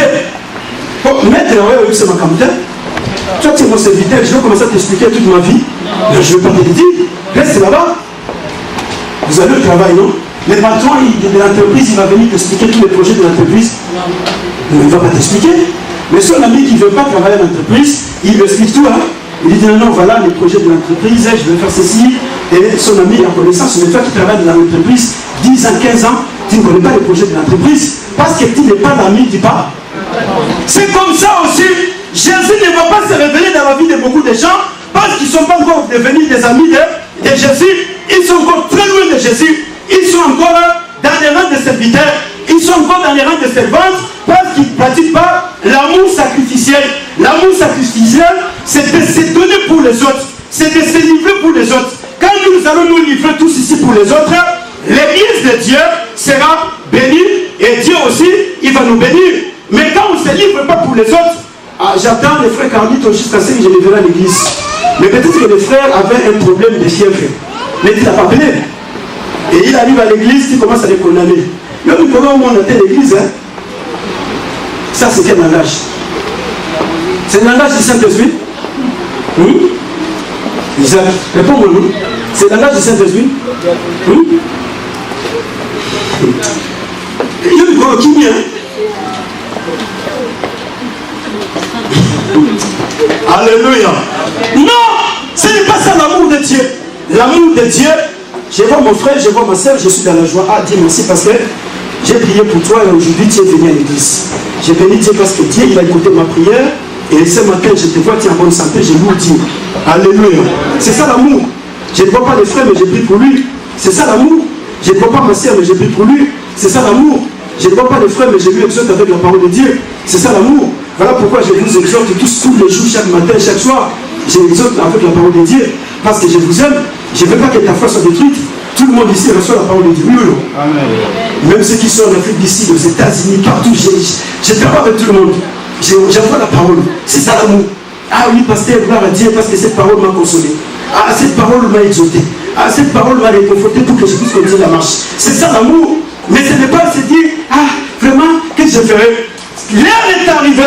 Maître, oui, c'est ma campagne. Toi, tu es mon serviteur, je vais commencer à t'expliquer toute ma vie. Mais je ne vais pas te le dire. Reste là-bas. Vous avez le travail, non? Le patron de l'entreprise, il va venir t'expliquer tous les projets de l'entreprise. Il ne va pas t'expliquer. Mais son ami qui ne veut pas travailler à l'entreprise, il lui explique tout. Hein? Il dit: non, non, voilà les projets de l'entreprise, je vais faire ceci. Et son ami en connaissance, mais toi qui travailles dans l'entreprise 10 ans, 15 ans, tu ne connais pas les projets de l'entreprise parce que tu n'es pas l'ami du pas. C'est comme ça aussi. Jésus ne va pas se révéler dans la vie de beaucoup de gens parce qu'ils ne sont pas encore devenus des amis de Jésus. Ils sont encore très loin de Jésus. Ils sont encore dans les rangs de serviteurs. Ils sont encore dans les rangs de servantes parce qu'ils ne pratiquent pas l'amour sacrificiel. L'amour sacrificiel, c'est de se donner pour les autres. C'est de se livrer pour les autres. Quand nous allons nous livrer tous ici pour les autres, l'église de Dieu sera bénie et Dieu aussi, il va nous bénir. Mais quand on ne se livre pas pour les autres, j'attends les frères Carlito jusqu'à ce que je les verrai à l'église. Mais peut-être que les frères avaient un problème de fièvre. Mais il n'a pas appelé. Et il arrive à l'église, il commence à les condamner. Même le moment où on était à l'église, hein, ça c'est quel langage? C'est le langage du Saint-Esprit? Isaac, réponds-moi, non? C'est le langage du Saint-Esprit? Il y a une gros qui vient. Alléluia. Non, ce n'est pas ça l'amour de Dieu. L'amour de Dieu, je vois mon frère, je vois ma soeur, je suis dans la joie. Ah, Dieu merci parce que j'ai prié pour toi et aujourd'hui tu es venu à l'église. J'ai béni Dieu parce que Dieu il a écouté ma prière et ce matin je te vois, tu es en bonne santé, je loue Dieu. Alléluia. C'est ça l'amour. Je ne vois pas les frères mais je prie pour lui. C'est ça l'amour. Je ne vois pas ma soeur mais je prie pour lui. C'est ça l'amour. Je ne vois pas les frères mais je lui exhorte avec la parole de Dieu. C'est ça l'amour. Voilà pourquoi je vous exhorte tous les jours, chaque matin, chaque soir. Je vous exhorte avec la parole de Dieu. Parce que je vous aime. Je ne veux pas que ta foi soit détruite. Tout le monde ici reçoit la parole de Dieu. Oui ou non? Amen. Même ceux qui sont en Afrique d'ici, aux États-Unis, partout, je ne fais pas avec tout le monde. J'envoie la parole. C'est ça l'amour. Ah oui, pasteur, gloire à Dieu, parce que cette parole m'a consolé. Ah, cette parole m'a exhorté. Ah, cette parole m'a réconforté pour que je puisse continuer la marche. C'est ça l'amour. Mais ce n'est pas se dire, ah, vraiment, qu'est-ce que je ferai? L'heure est arrivée.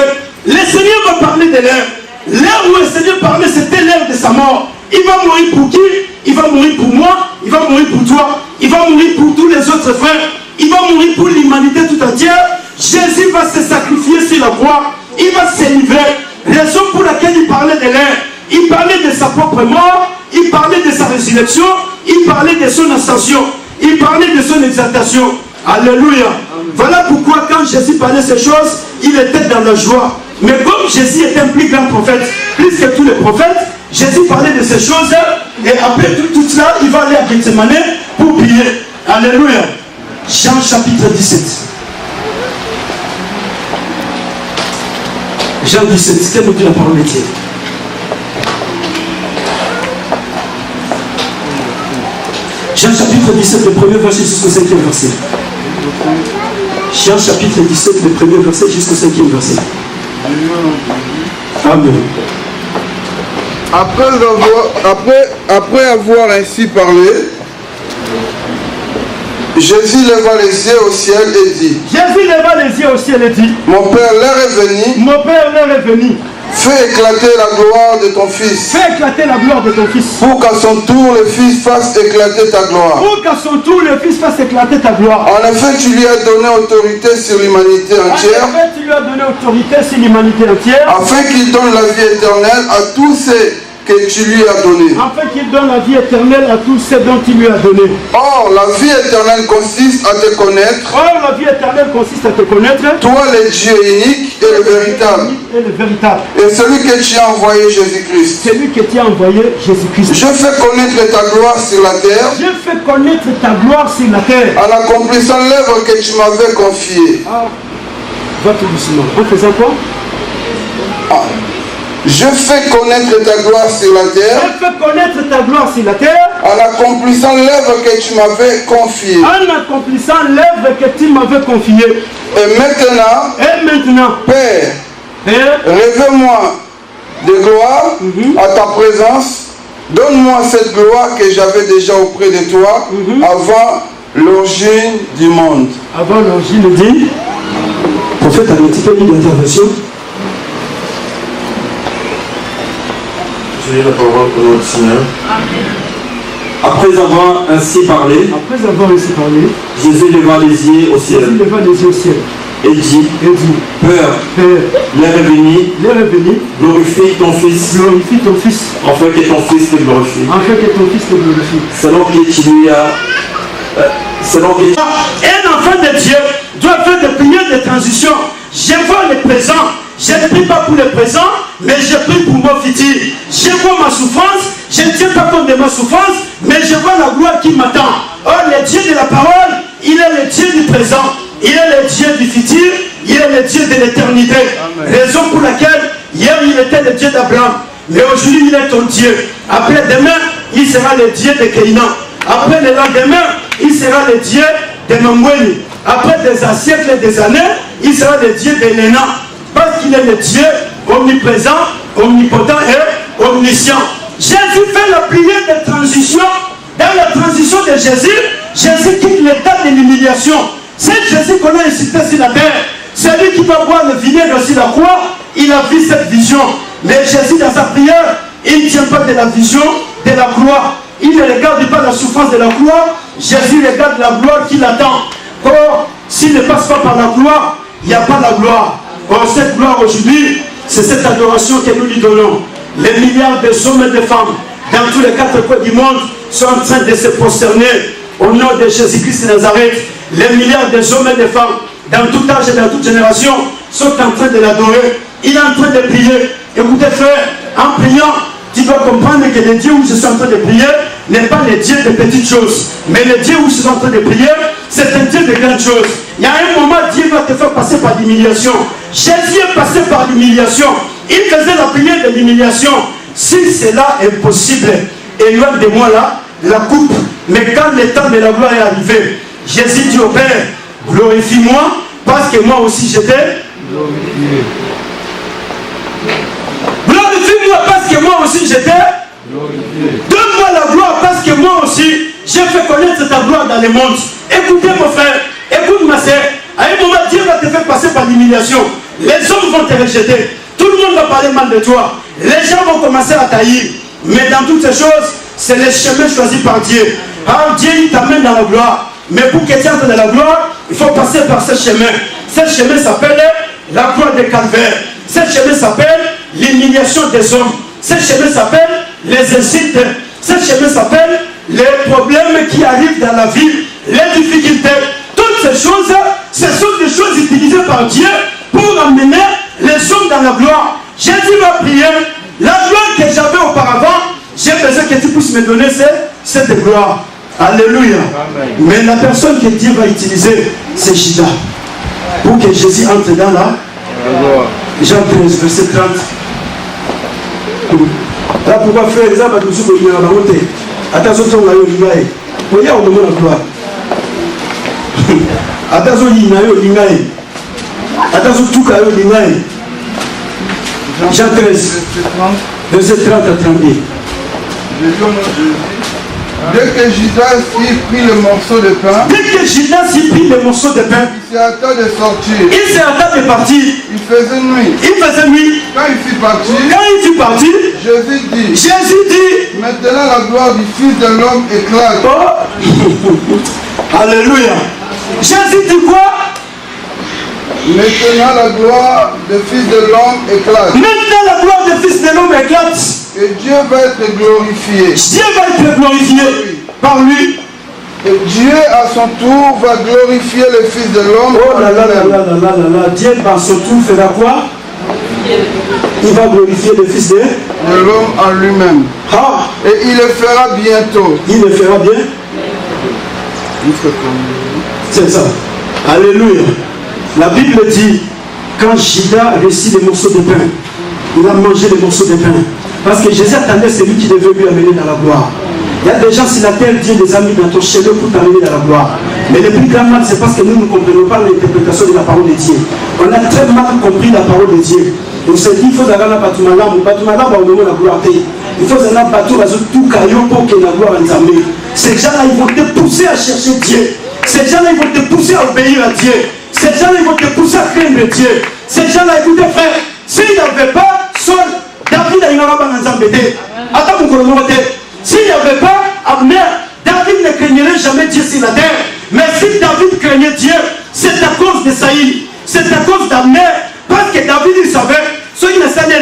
Le Seigneur va parler de l'heure. L'heure où le Seigneur parlait, c'était l'heure de sa mort. Il va mourir pour qui? Il va mourir pour moi, il va mourir pour toi, il va mourir pour tous les autres frères, il va mourir pour l'humanité tout entière. Jésus va se sacrifier sur la croix, il va se livrer. Raison pour laquelle il parlait de l'heure. Il parlait de sa propre mort, il parlait de sa résurrection, il parlait de son ascension, il parlait de son exaltation. Alléluia. Voilà pourquoi quand Jésus parlait ces choses, il était dans la joie. Mais comme Jésus était un plus grand prophète, plus que tous les prophètes, Jésus parlait de ces choses et après tout cela, il va aller à Gethsemane pour prier. Alléluia. Jean chapitre 17. Jean 17, quelle est la parole de Dieu? Jean chapitre 17, le premier verset jusqu'au 5e verset. Jean chapitre 17, le premier verset jusqu'au 5e verset. Amen. Après avoir ainsi parlé, Jésus leva les yeux au ciel et dit. Jésus leva les yeux au ciel et dit. Mon Père, l'heure est venue. Mon Père, l'heure est venue. Fais éclater la gloire de ton Fils. Fais éclater la gloire de ton Fils. Pour qu'à son tour le Fils fasse éclater ta gloire. Pour qu'à son tour le Fils fasse éclater ta gloire. En effet, tu lui as donné autorité sur l'humanité entière. En effet, tu lui as donné autorité sur l'humanité entière. Afin qu'il donne la vie éternelle à tous ceux que tu lui as donné. Afin qu'il donne la vie éternelle à tous ceux dont il lui a donné. Or, la vie éternelle consiste à te connaître. Or, la vie éternelle consiste à te connaître. Toi, le Dieu unique et le véritable. Et le véritable. Et celui que tu as envoyé, Jésus-Christ. Celui que tu as envoyé, Jésus-Christ. Je fais connaître ta gloire sur la terre. Je fais connaître ta gloire sur la terre. En accomplissant l'œuvre que tu m'avais confiée. Ah, va tout doucement. En faisant quoi? Ah. Je fais connaître ta gloire sur la terre. Je fais connaître ta gloire sur la terre. En accomplissant l'œuvre que tu m'avais confiée. En accomplissant l'œuvre que tu m'avais confiée. Et maintenant, Père, revêt-moi de gloire à ta présence. Donne-moi cette gloire que j'avais déjà auprès de toi avant l'origine du monde. Avant l'origine dit. Prophète a un petit peu mis d'intervention. La parole pour notre Seigneur. Après avoir ainsi parlé, Jésus leva les yeux au ciel. Et dit, Père, l'heure est venue, glorifie ton Fils, afin que ton Fils te glorifie. Selon que tu lui as... Un enfant de Dieu doit faire des prières de transition. Je vois le présent. Je ne prie pas pour le présent, mais je prie pour mon futur. Je vois ma souffrance, je ne tiens pas compte de ma souffrance, mais je vois la gloire qui m'attend. Oh, le Dieu de la parole, il est le Dieu du présent, il est le Dieu du futur, il est le Dieu de l'éternité. Raison pour laquelle, hier il était le Dieu d'Abraham, mais aujourd'hui il est ton Dieu. Après demain, il sera le Dieu de Canaan. Après le lendemain, il sera le Dieu de Mamoueli. Après des siècles et des années, il sera le Dieu de Léna. Parce qu'il est le Dieu omniprésent, omnipotent et omniscient. Jésus fait la prière de transition. Dans la transition de Jésus, Jésus quitte l'état de l'humiliation. C'est Jésus qu'on a incité sur la terre. C'est lui qui va boire le vinaigre sur la croix. il a vu cette vision. Mais Jésus, dans sa prière, il ne tient pas de la vision, de la gloire. Il ne regarde pas la souffrance de la gloire. Jésus regarde la gloire qui l'attend. Or, s'il ne passe pas par la gloire, il n'y a pas la gloire. Or, cette gloire aujourd'hui, c'est cette adoration que nous lui donnons. Les milliards d'hommes et de femmes dans tous les 4 coins du monde sont en train de se prosterner au nom de Jésus-Christ de Nazareth. Les milliards d'hommes et de femmes dans tout âge et dans toute génération sont en train de l'adorer. Il est en train de prier. Écoutez frère, en priant, tu dois comprendre que le Dieu où je suis en train de prier n'est pas le Dieu de petites choses. Mais le Dieu où je suis en train de prier, c'est un Dieu de grandes choses. Il y a un moment, Dieu va te faire passer par l'humiliation. Jésus est passé par l'humiliation. Il faisait la prière de l'humiliation. Si cela est possible, éloigne de moi là, la coupe. Mais quand le temps de la gloire est arrivé, Jésus dit au Père, glorifie-moi, parce que moi aussi j'étais glorifié. Glorifie-moi parce que moi aussi j'étais glorifié. Donne-moi la gloire parce que moi aussi j'ai fait connaître ta gloire dans le monde. Écoutez mon frère, écoute ma soeur. À un moment, Dieu va te faire passer par l'humiliation. Les hommes vont te rejeter. Tout le monde va parler mal de toi. Les gens vont commencer à taillir. Mais dans toutes ces choses, c'est le chemin choisi par Dieu. Alors Dieu, il t'amène dans la gloire. Mais pour que tu entres dans la gloire, il faut passer par ce chemin. Ce chemin s'appelle la croix de Calvaire. Ce chemin s'appelle l'humiliation des hommes. Ce chemin s'appelle les insultes. Ce chemin s'appelle les problèmes qui arrivent dans la vie, les difficultés. Toutes ces choses, ce sont des choses utilisées par Dieu pour amener les hommes dans la gloire. Jésus va prier. La gloire que j'avais auparavant, j'ai besoin que tu puisses me donner cette gloire. Alléluia. Amen. Mais la personne que Dieu va utiliser, c'est Judas. Pour que Jésus entre dans la gloire. Jean 13, verset 30. Là, pourquoi frère, les hommes sont venus à la montée. Attention, on a eu le gars. Vous voyez, on demande la gloire. Attention, il y a eu le gars. Attention, tout a eu le gars. Jean 13, verset 30 à 32. Dès que Judas y prit le morceau de pain, il s'est hâté de sortir. Il faisait nuit. Quand il fut parti, Jésus dit, maintenant la gloire du Fils de l'homme éclate. Oh. Alléluia. Jésus dit quoi? Maintenant la gloire du Fils de l'homme éclate. Maintenant la gloire du Fils de l'homme éclate. Et Dieu va être glorifié. Dieu va être glorifié par lui. Et Dieu à son tour va glorifier le Fils de l'homme. Oh là là là là là là là. Dieu à son tour fera quoi? Il va glorifier le Fils de l'homme en lui-même. Ah. Et il le fera bientôt. Il le fera bien. C'est ça. Alléluia. La Bible dit, quand Judas réussit les morceaux de pain, il a mangé les morceaux de pain. Parce que Jésus attendait celui qui devait lui amener dans la gloire. Il y a des gens sur la terre, Dieu les a mis dans ton chemin pour t'amener dans la gloire. Mais le plus grand mal, c'est parce que nous ne comprenons pas l'interprétation de la parole de Dieu. On a très mal compris la parole de Dieu. On s'est dit, il faut aller à Batumala, au moment de la gloire. Il faut aller à Batumala, tout caillou pour que la gloire en amener. Ces gens-là, ils vont te pousser à chercher Dieu. Ces gens-là, ils vont te pousser à obéir à Dieu. Ces gens-là, ils vont te pousser à craindre Dieu. Ces gens-là, écoutez frère, s'il n'y avait pas Saul, David a une embêté. Attends mon colonel. S'il n'y avait pas Abner, David ne craignerait jamais Dieu sur la terre. Mais si David craignait Dieu, c'est à cause de Saïd. C'est à cause d'Abner. Parce que David, il savait, soit il ne savait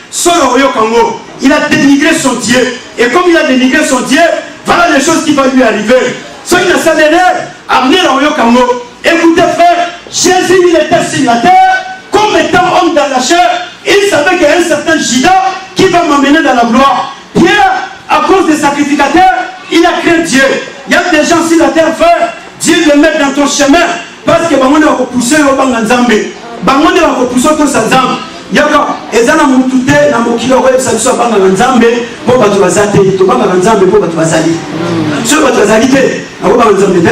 Saul au Congo. Il a dénigré son Dieu. Et comme il a dénigré son Dieu, voilà les choses qui vont lui arriver. Soit il ne savait Abner au Congo. Écoutez frère, Jésus il était sur la terre comme étant homme dans la chair. Il savait qu'il y a un certain Judas qui va m'amener dans la gloire. Pierre, à cause des sacrificateurs, il a craint Dieu. Il y a des gens sur la terre, frère, Dieu les met dans ton chemin parce que Bamone va pousser au Banganzambe. Bamone va pousser au Sanzam. Yaka, ezana mutute na mokilo web sabiso Banganzambe pour batubazate, to Banganzambe pour batubazali. Sur batubazalité, à Banganzambe.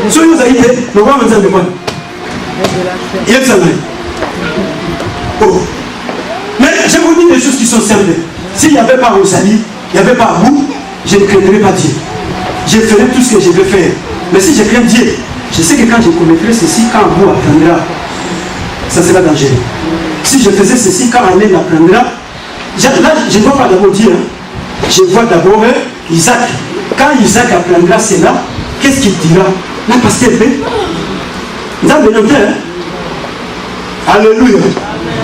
Sur vous avez été, nous voyons un de quoi? Il y a oh. Mais je vous dis des choses qui sont simples. S'il n'y avait pas Rosalie, il n'y avait pas vous, je ne craindrais pas Dieu. Je ferai tout ce que je veux faire. Mais si je crains Dieu, je sais que quand je commettrai ceci, quand vous attendra, ça sera dangereux. si je faisais ceci, quand Alain l'apprendra, là, je ne vois pas d'abord dire, je vois d'abord Isaac. Quand Isaac apprendra cela, qu'est-ce qu'il dira? Là, pasteur, alléluia.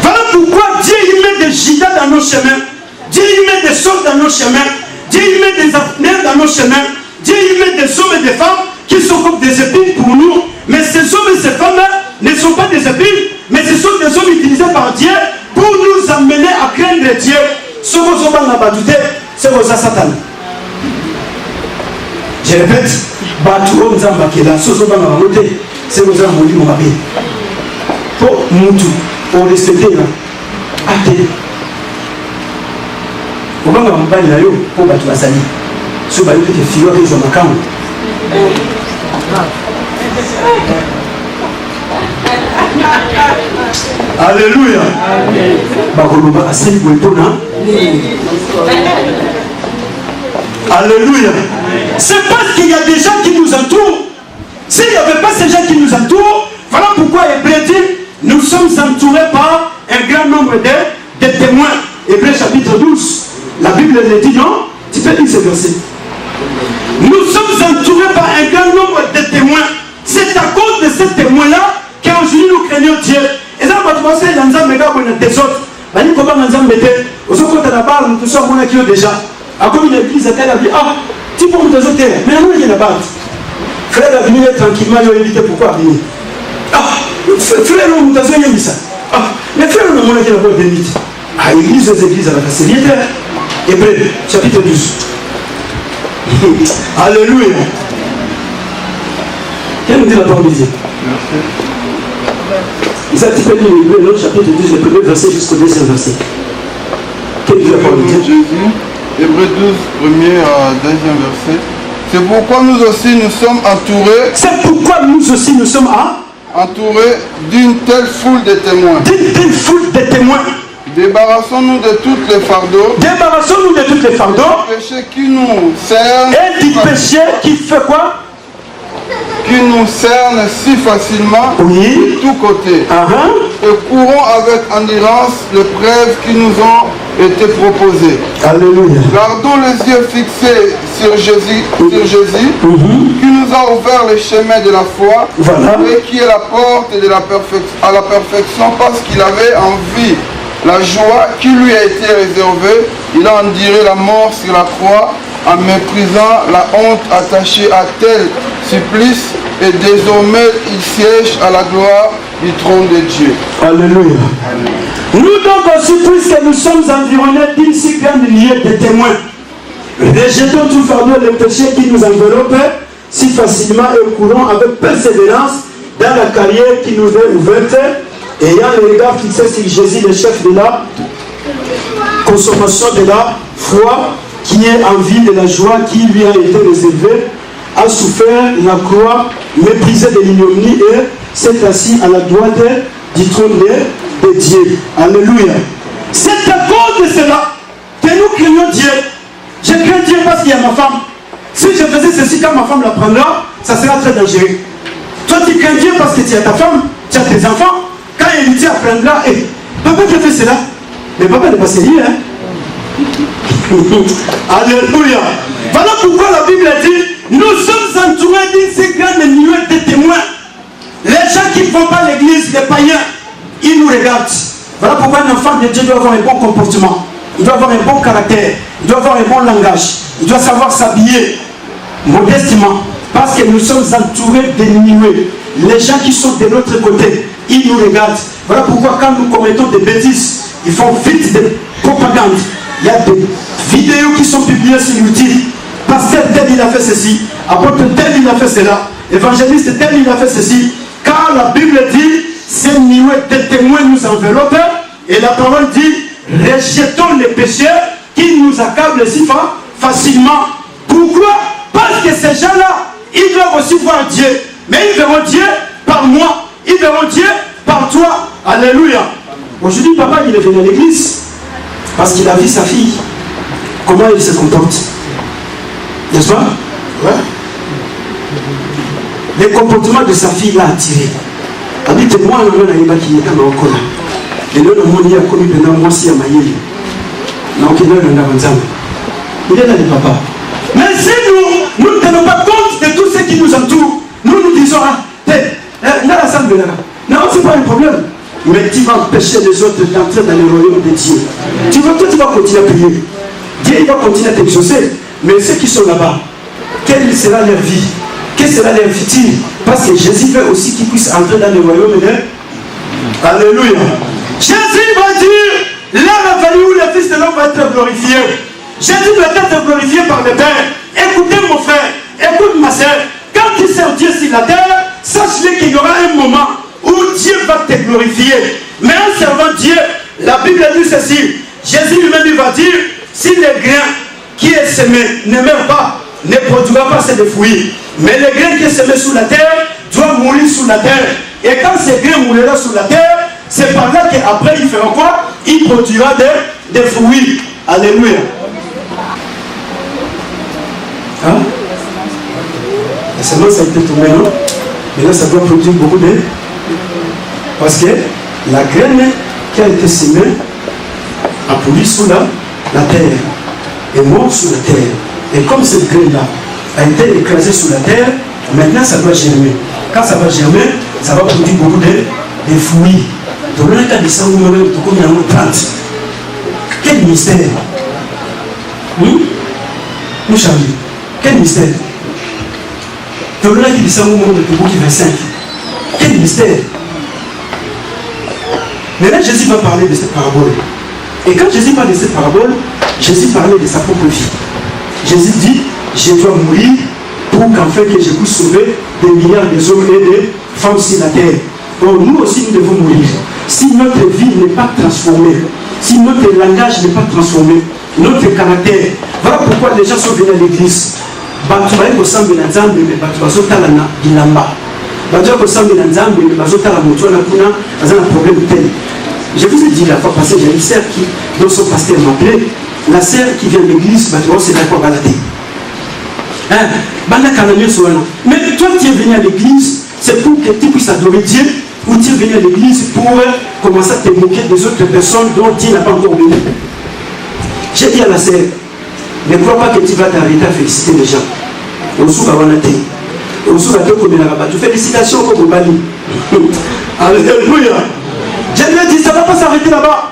Voilà pourquoi Dieu il met des gigas dans nos chemins. Dieu il met des sorts dans nos chemins. Dieu il met des apnéas dans nos chemins. Dieu il met des hommes et des femmes qui sont comme des épines pour nous. Mais ces hommes et ces femmes ne sont pas des épines, mais ce sont des hommes utilisés par Dieu pour nous amener à craindre Dieu. Ce que vous avez c'est vos Satan. Je répète, c'est vos amis. Pour nous, pour respecter là. Attendez. Au moment où on va là, pour battre la salle. Ce que vous avez fait, c'est que vous alléluia. Alléluia. C'est parce qu'il y a des gens qui nous entourent. S'il n'y avait pas ces gens qui nous entourent, voilà pourquoi Hébreu dit, nous sommes entourés par un grand nombre de témoins. Hébreu chapitre 12. La Bible le dit, non? Tu peux lire ce verset. Nous sommes entourés par un grand nombre de témoins. C'est à cause de ces témoins-là qu'aujourd'hui nous craignons Dieu. Et ça, quand tu penses que dans un méga bon des autres, ben comment dans un métier, au secours de la barre, nous sommes mon accueil déjà. À comme une église, elle a dit, ah, tu peux me des autres, mais non, il y a la barre. Frère a venu tranquillement, il a évité pourquoi venir. Ah, frère, nous avons mis ça. Ah, mais frère, nous avons la barre de mythe. Ah, l'église des églises, elle a fait bien. Hébreu, chapitre 12. Alléluia. Quelle nous dit la parole de Dieu? Ils ont dit Hébreu, l'autre chapitre 12, le premier verset jusqu'au deuxième verset. Quelle dit la parole de Dieu? Jésus, Hébreu 12, premier à deuxième verset. C'est pourquoi nous aussi nous sommes entourés. C'est pourquoi nous aussi nous sommes entourés d'une telle foule de témoins. D'une telle foule de témoins. Débarrassons-nous de tous les fardeaux. Débarrassons-nous de tous les fardeaux. Du péché qui nous cerne. Et du péché qui fait quoi? Qui nous cerne si facilement, oui, de tous côtés. Et courons avec endurance les preuves qui nous ont été proposées. Alléluia. Gardons les yeux fixés sur Jésus, qui nous a ouvert le chemin de la foi, voilà, et qui est la porte de à la perfection, parce qu'il avait envie la joie qui lui a été réservée. Il a enduré la mort sur la croix, en méprisant la honte attachée à tel supplice, et désormais il siège à la gloire du trône de Dieu. Alléluia. Nous donc aussi, puisque nous sommes environnés d'une si grande liée de témoins, rejetons tout fardeau le péché qui nous enveloppe si facilement et courons avec persévérance dans la carrière qui nous est ouverte, ayant le regard fixé sur Jésus, le chef de la consommation de la foi, qui est en vie de la joie qui lui a été réservée, a souffert la croix, méprisé de l'ignominie et s'est assis à la droite du trône de Dieu. Alléluia. C'est à cause de cela que nous craignons Dieu. Je crains Dieu parce qu'il y a ma femme. Si je faisais ceci quand ma femme l'apprendra, ça sera très dangereux. Toi tu crains Dieu parce que tu as ta femme, tu as tes enfants. Quand Héritier apprendra, papa qui a fait cela, mais papa n'est pas sérieux, hein. Alléluia. Voilà pourquoi la Bible dit, nous sommes entourés d'une si grande nuée de témoins. Les gens qui ne font pas l'église, les païens, ils nous regardent. Voilà pourquoi un enfant de Dieu doit avoir un bon comportement. Il doit avoir un bon caractère. Il doit avoir un bon langage. Il doit savoir s'habiller modestement. Parce que nous sommes entourés de nuées. Les gens qui sont de l'autre côté, ils nous regardent. Voilà pourquoi quand nous commettons des bêtises, ils font vite des propagandes. Il y a des vidéos qui sont publiées sur YouTube. Pasteur tel il a fait ceci, apôtre tel il a fait cela, évangéliste tel il a fait ceci. Car la Bible dit, ces nuées de témoins nous enveloppent, et la parole dit, rejetons les péchés qui nous accablent si facilement. Pourquoi? Parce que ces gens-là, ils doivent aussi voir Dieu. Mais ils verront Dieu par moi, ils verront Dieu par toi. Alléluia. Aujourd'hui, papa, il est venu à l'église parce qu'il a vu sa fille. Comment il se comporte? N'est-ce pas? Ouais. Le comportement de sa fille l'a attiré. Habite moi, on a qui est comme encore. Et là, le monde a commis pendant moi si à Maïli. Donc, il est là, il est là, le papa. Mais si nous ne tenons pas compte de tout ce qui nous entoure, nous disons, là, la salle de là. Non, ce n'est pas un problème. Mais tu vas empêcher les autres d'entrer dans le royaume de Dieu. Tu vas continuer à prier. Dieu il va continuer à t'exaucer. Mais ceux qui sont là-bas, quelle sera leur vie? Quel sera leur futur? Parce que Jésus veut aussi qu'ils puissent entrer dans le royaume de Dieu. Alléluia. Jésus va dire, l'heure est venue où le Fils de l'homme va être glorifié. Jésus doit être glorifié par le Père. Écoutez mon frère, écoute ma soeur. Quand tu sers Dieu sur la terre, sache-le qu'il y aura un moment où Dieu va te glorifier. Mais en servant Dieu, la Bible dit ceci. Jésus lui-même va dire, si le grain qui est semé ne meurt pas, ne produira pas ses fruits. Mais le grain qui est semé sous la terre doit mourir sous la terre. Et quand ce grain mourra sous la terre, c'est par là qu'après il fera quoi? Il produira des fruits. Alléluia. Hein? La semence a été tombée, non? Mais là, ça doit produire beaucoup de... Parce que la graine qui a été semée a produit sous la terre. Et mort sous la terre. Et comme cette graine-là a été écrasée sous la terre, maintenant ça doit germer. Quand ça va germer, ça va produire beaucoup de fruits. Donc là, quand il s'en va, il y a une plante. Quel mystère! Nous changeons. Quel mystère! Donc là, il s'en va, il 25. Quel mystère! Maintenant, Jésus va parler de cette parabole. Et quand Jésus parle de cette parabole, Jésus parlait de sa propre vie. Jésus dit, je dois mourir pour qu'enfin que je puisse sauver des milliards d'hommes et de femmes sur la terre. Donc nous aussi, nous devons mourir. Si notre vie n'est pas transformée, si notre langage n'est pas transformé, notre caractère, voilà pourquoi les gens sont venus à l'église. Je vous ai dit la fois passée, j'ai une sœur qui, dans son pasteur m'appelait, la sœur qui vient de l'église, c'est d'accord balader. Mais toi tu es venu à l'église, c'est pour que tu puisses adorer Dieu, ou tu es venu à l'église pour commencer à te moquer des autres personnes dont Dieu n'a pas encore venu. J'ai dit à la sœur, ne crois pas que tu vas t'arrêter à féliciter les gens. Félicitations comme Bali. Alléluia. Je lui ai dit, ça ne va pas s'arrêter là-bas.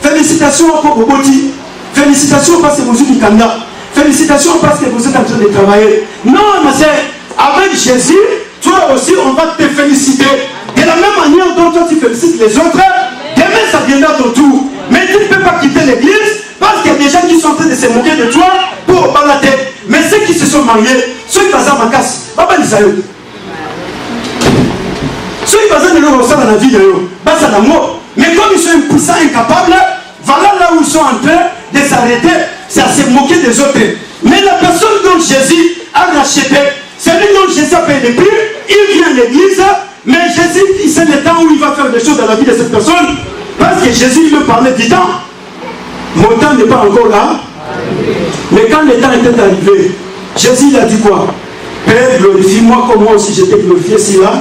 Félicitations pour Boboti. Félicitations parce que vous êtes Kanda. Félicitations parce que vous êtes en train de travailler. Non, ma soeur, avec Jésus, toi aussi, on va te féliciter. De la même manière dont toi tu félicites les autres, demain ça viendra ton tour. Mais tu ne peux pas quitter l'église parce qu'il y a des gens qui sont en train de se moquer de toi pour battre la tête. Mais ceux qui se sont mariés, ceux qui passent à ma casse, papa dit ça. Ceux qui passent dans la vie de eux, c'est l'amour. Mais comme ils sont impuissants, incapables, voilà là où ils sont en train de s'arrêter, c'est à se moquer des autres. Mais la personne dont Jésus a racheté, celui dont Jésus a payé le prix, il vient à l'église, mais Jésus, il sait le temps où il va faire des choses dans la vie de cette personne, parce que Jésus lui parlait du temps. Mon temps n'est pas encore là. Mais quand le temps était arrivé, Jésus il a dit quoi? Père, glorifie-moi comme moi aussi j'étais glorifié ici là.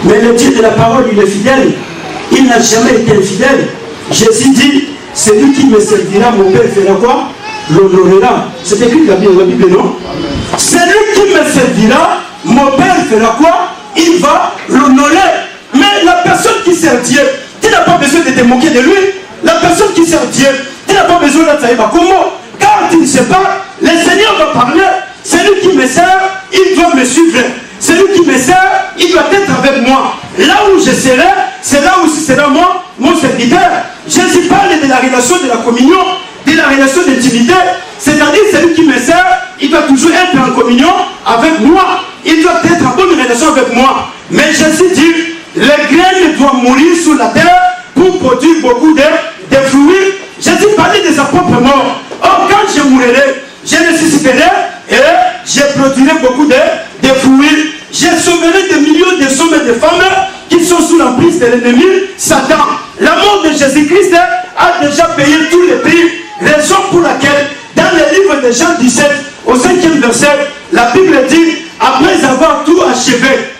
Mais le Dieu de la parole, il est fidèle. Il n'a jamais été infidèle. Jésus dit, celui qui me servira, mon Père fera quoi? L'honorera. C'est écrit dans la Bible, non? Celui qui me servira, mon Père fera quoi? Il va l'honorer. Mais la personne qui sert Dieu, tu n'as pas besoin de te moquer de lui. La personne qui sert Dieu, tu n'as pas besoin de savoir comment. Car tu ne sais pas, le Seigneur va parler. Celui qui me sert, il doit me suivre. Celui qui me sert, il doit être avec moi. Là où je serai, c'est là où sera moi, mon serviteur. Jésus parle de la relation de la communion, de la relation d'intimité. C'est-à-dire, celui qui me sert, il doit toujours être en communion avec moi. Il doit être en bonne relation avec moi. Mais Jésus dit, les graines doivent mourir sous la terre pour produire beaucoup de fruits. Jésus parlait de sa propre mort. Or, quand je mourrai, je ressusciterai et je produirai beaucoup de fruits. Je sauverai des millions de hommes et de femmes qui sont sous l'emprise de l'ennemi, Satan. La mort de Jésus-Christ a déjà payé tous les prix. Raison pour laquelle, dans le livre de Jean 17, au 5e verset, la Bible dit, après avoir tout achevé,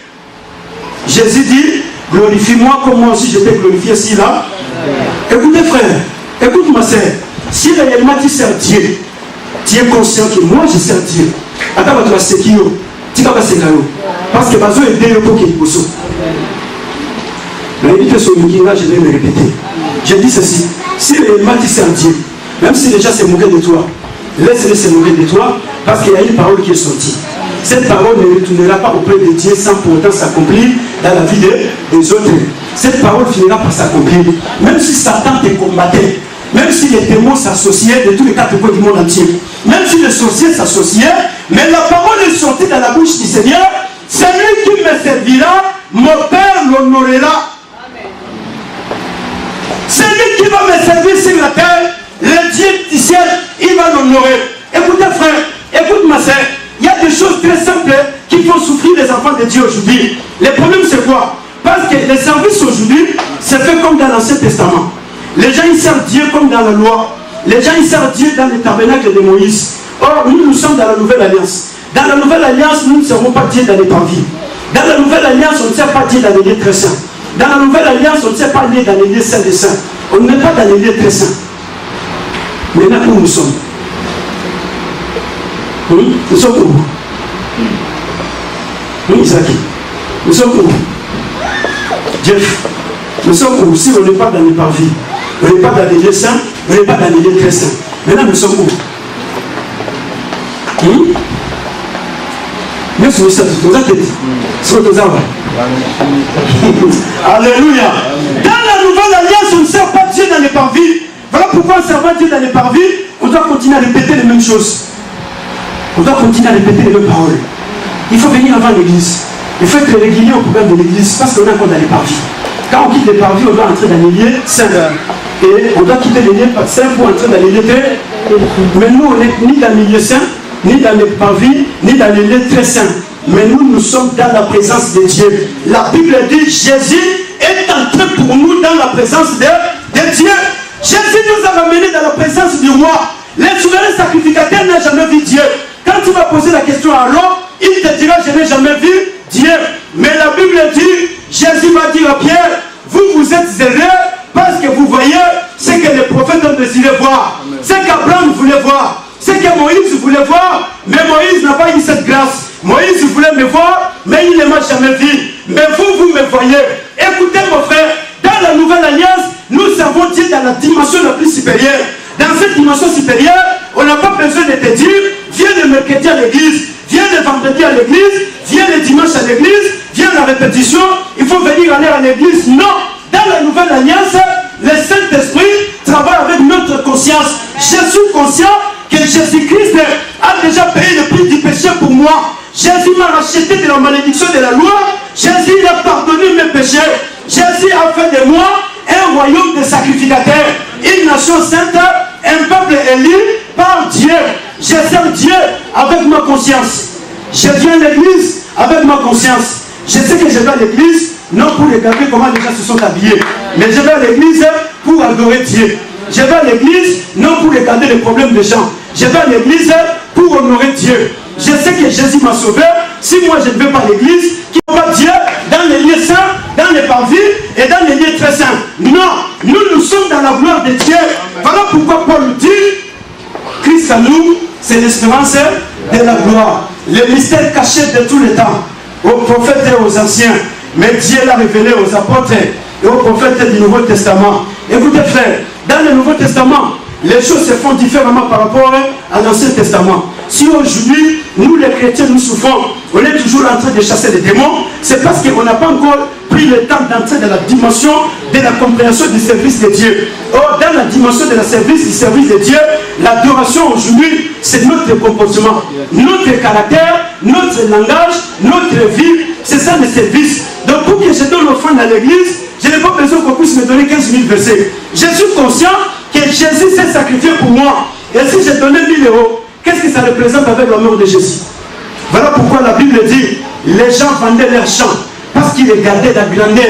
Jésus dit, glorifie-moi comme moi aussi j'étais glorifié ici là. Écoutez frère, écoute ma soeur, si réellement tu sers Dieu, tu es conscient que moi je sers Dieu. Attends, tu vas se qui tu vas se parce que bazo est bien pour qu'il pousse. Mais il fait son là, je vais me répéter. Je dis ceci, si réellement tu sers Dieu, même si déjà c'est moqué de toi, laisse-le se moquer de toi, parce qu'il y a une parole qui est sortie. Cette parole ne retournera pas auprès de Dieu sans pour autant s'accomplir dans la vie des autres. Cette parole finira par s'accomplir. Même si Satan te combattait, même si les démons s'associaient de tous les quatre coins du monde entier, même si les sorciers s'associaient, mais la parole est sortie dans la bouche du Seigneur. Celui qui me servira, mon Père l'honorera. Celui qui va me servir sur la terre, le Dieu du ciel, il va l'honorer. Écoutez frère, écoute ma soeur, il y a des choses très simples qui font souffrir les enfants de Dieu aujourd'hui. Le problème c'est quoi? Parce que les services aujourd'hui, c'est fait comme dans l'Ancien Testament. Les gens ils servent Dieu comme dans la loi. Les gens ils servent Dieu dans le tabernacle de Moïse. Or, nous sommes dans la Nouvelle Alliance. Dans la Nouvelle Alliance, nous ne servons pas Dieu dans les parvis. Dans la Nouvelle Alliance, on ne sert pas Dieu dans les lieux très saints. Dans la Nouvelle Alliance, on ne sert pas Dieu dans les lieux saints des saints. On n'est pas dans les lieux très saints. Maintenant, où nous sommes? Nous sommes où? Oui, Isaac. Nous sommes où? Jeff. Nous sommes où? Si on n'est pas dans les parvis, on n'est pas dans les lieux saints, on n'est pas dans les lieux très saints. Maintenant, nous sommes où? Nous sommes où? Alléluia. Dans la Nouvelle Alliance, on ne sert pas Dieu dans les parvis. Voilà pourquoi on ne sert pas Dieu dans les parvis. On doit continuer à répéter les mêmes choses. On doit continuer à répéter les mêmes paroles. Il faut venir avant l'église. Il faut être régulier au programme de l'église parce qu'on est encore dans les parvis. Quand on quitte les parvis, on doit entrer dans les lieux saints. Et on doit quitter les lieux saints pour entrer dans les lieux très. Mais nous, on n'est ni dans les lieux saints, ni dans les parvis, ni dans les lieux très saints. Mais nous sommes dans la présence de Dieu. La Bible dit Jésus est entré pour nous dans la présence de Dieu. Jésus nous a ramenés dans la présence du roi. Le souverain sacrificateur n'a jamais vu Dieu. Quand tu vas poser la question à l'homme, il te dira je n'ai jamais vu Dieu. Mais la Bible dit, Jésus va dire à Pierre, vous êtes heureux parce que vous voyez ce que les prophètes ont désiré voir. Ce qu'Abraham voulait voir. Ce que Moïse voulait voir. Mais Moïse n'a pas eu cette grâce. Moïse voulait me voir, mais il ne m'a jamais vu. Mais vous me voyez. Écoutez mon frère, dans la Nouvelle Alliance, nous servons Dieu dans la dimension la plus supérieure. Dans cette dimension supérieure, on n'a pas besoin de te dire, viens le mercredi à l'église, viens le vendredi à l'église, viens le dimanche à l'église, viens à la répétition, il faut venir aller à l'église. Non, dans la Nouvelle Alliance, le Saint-Esprit travaille avec notre conscience. Je suis conscient que Jésus-Christ a déjà payé le prix du péché pour moi. Jésus m'a racheté de la malédiction de la loi. Jésus a pardonné mes péchés. Jésus a fait de moi un royaume de sacrificateurs, une nation sainte, un peuple élu par Dieu. Je sers Dieu avec ma conscience. Je viens à l'église avec ma conscience. Je sais que je vais à l'église non pour regarder comment les gens se sont habillés, mais je vais à l'église pour adorer Dieu. Je vais à l'église non pour regarder les problèmes des gens. Je vais à l'église pour honorer Dieu. Je sais que Jésus m'a sauvé. Si moi je ne vais pas à l'église, qui ne voit pas Dieu dans les lieux saints, dans les parvis et dans les lieux très saints. Non, nous sommes dans la gloire de Dieu. Voilà pourquoi Paul dit, Christ à nous, c'est l'espérance de la gloire. Le mystère caché de tout le temps, aux prophètes et aux anciens. Mais Dieu l'a révélé aux apôtres et aux prophètes du Nouveau Testament. Écoutez frère, dans le Nouveau Testament, les choses se font différemment par rapport à l'Ancien Testament. Si aujourd'hui, nous les chrétiens, nous souffrons, on est toujours en train de chasser les démons, c'est parce qu'on n'a pas encore pris le temps d'entrer dans la dimension de la compréhension du service de Dieu. Or, dans la dimension de la service du service de Dieu, l'adoration aujourd'hui, c'est notre comportement, notre caractère, notre langage, notre vie, c'est ça le service. Donc pour que je donne l'offrande à l'église, je n'ai pas besoin qu'on puisse me donner 15 000 versets. Je suis conscient que Jésus s'est sacrifié pour moi. Et si j'ai donné 1000 euros, qu'est-ce que ça représente avec la mort de Jésus? Voilà pourquoi la Bible dit, les gens vendaient leurs champs parce qu'ils regardaient la grandeur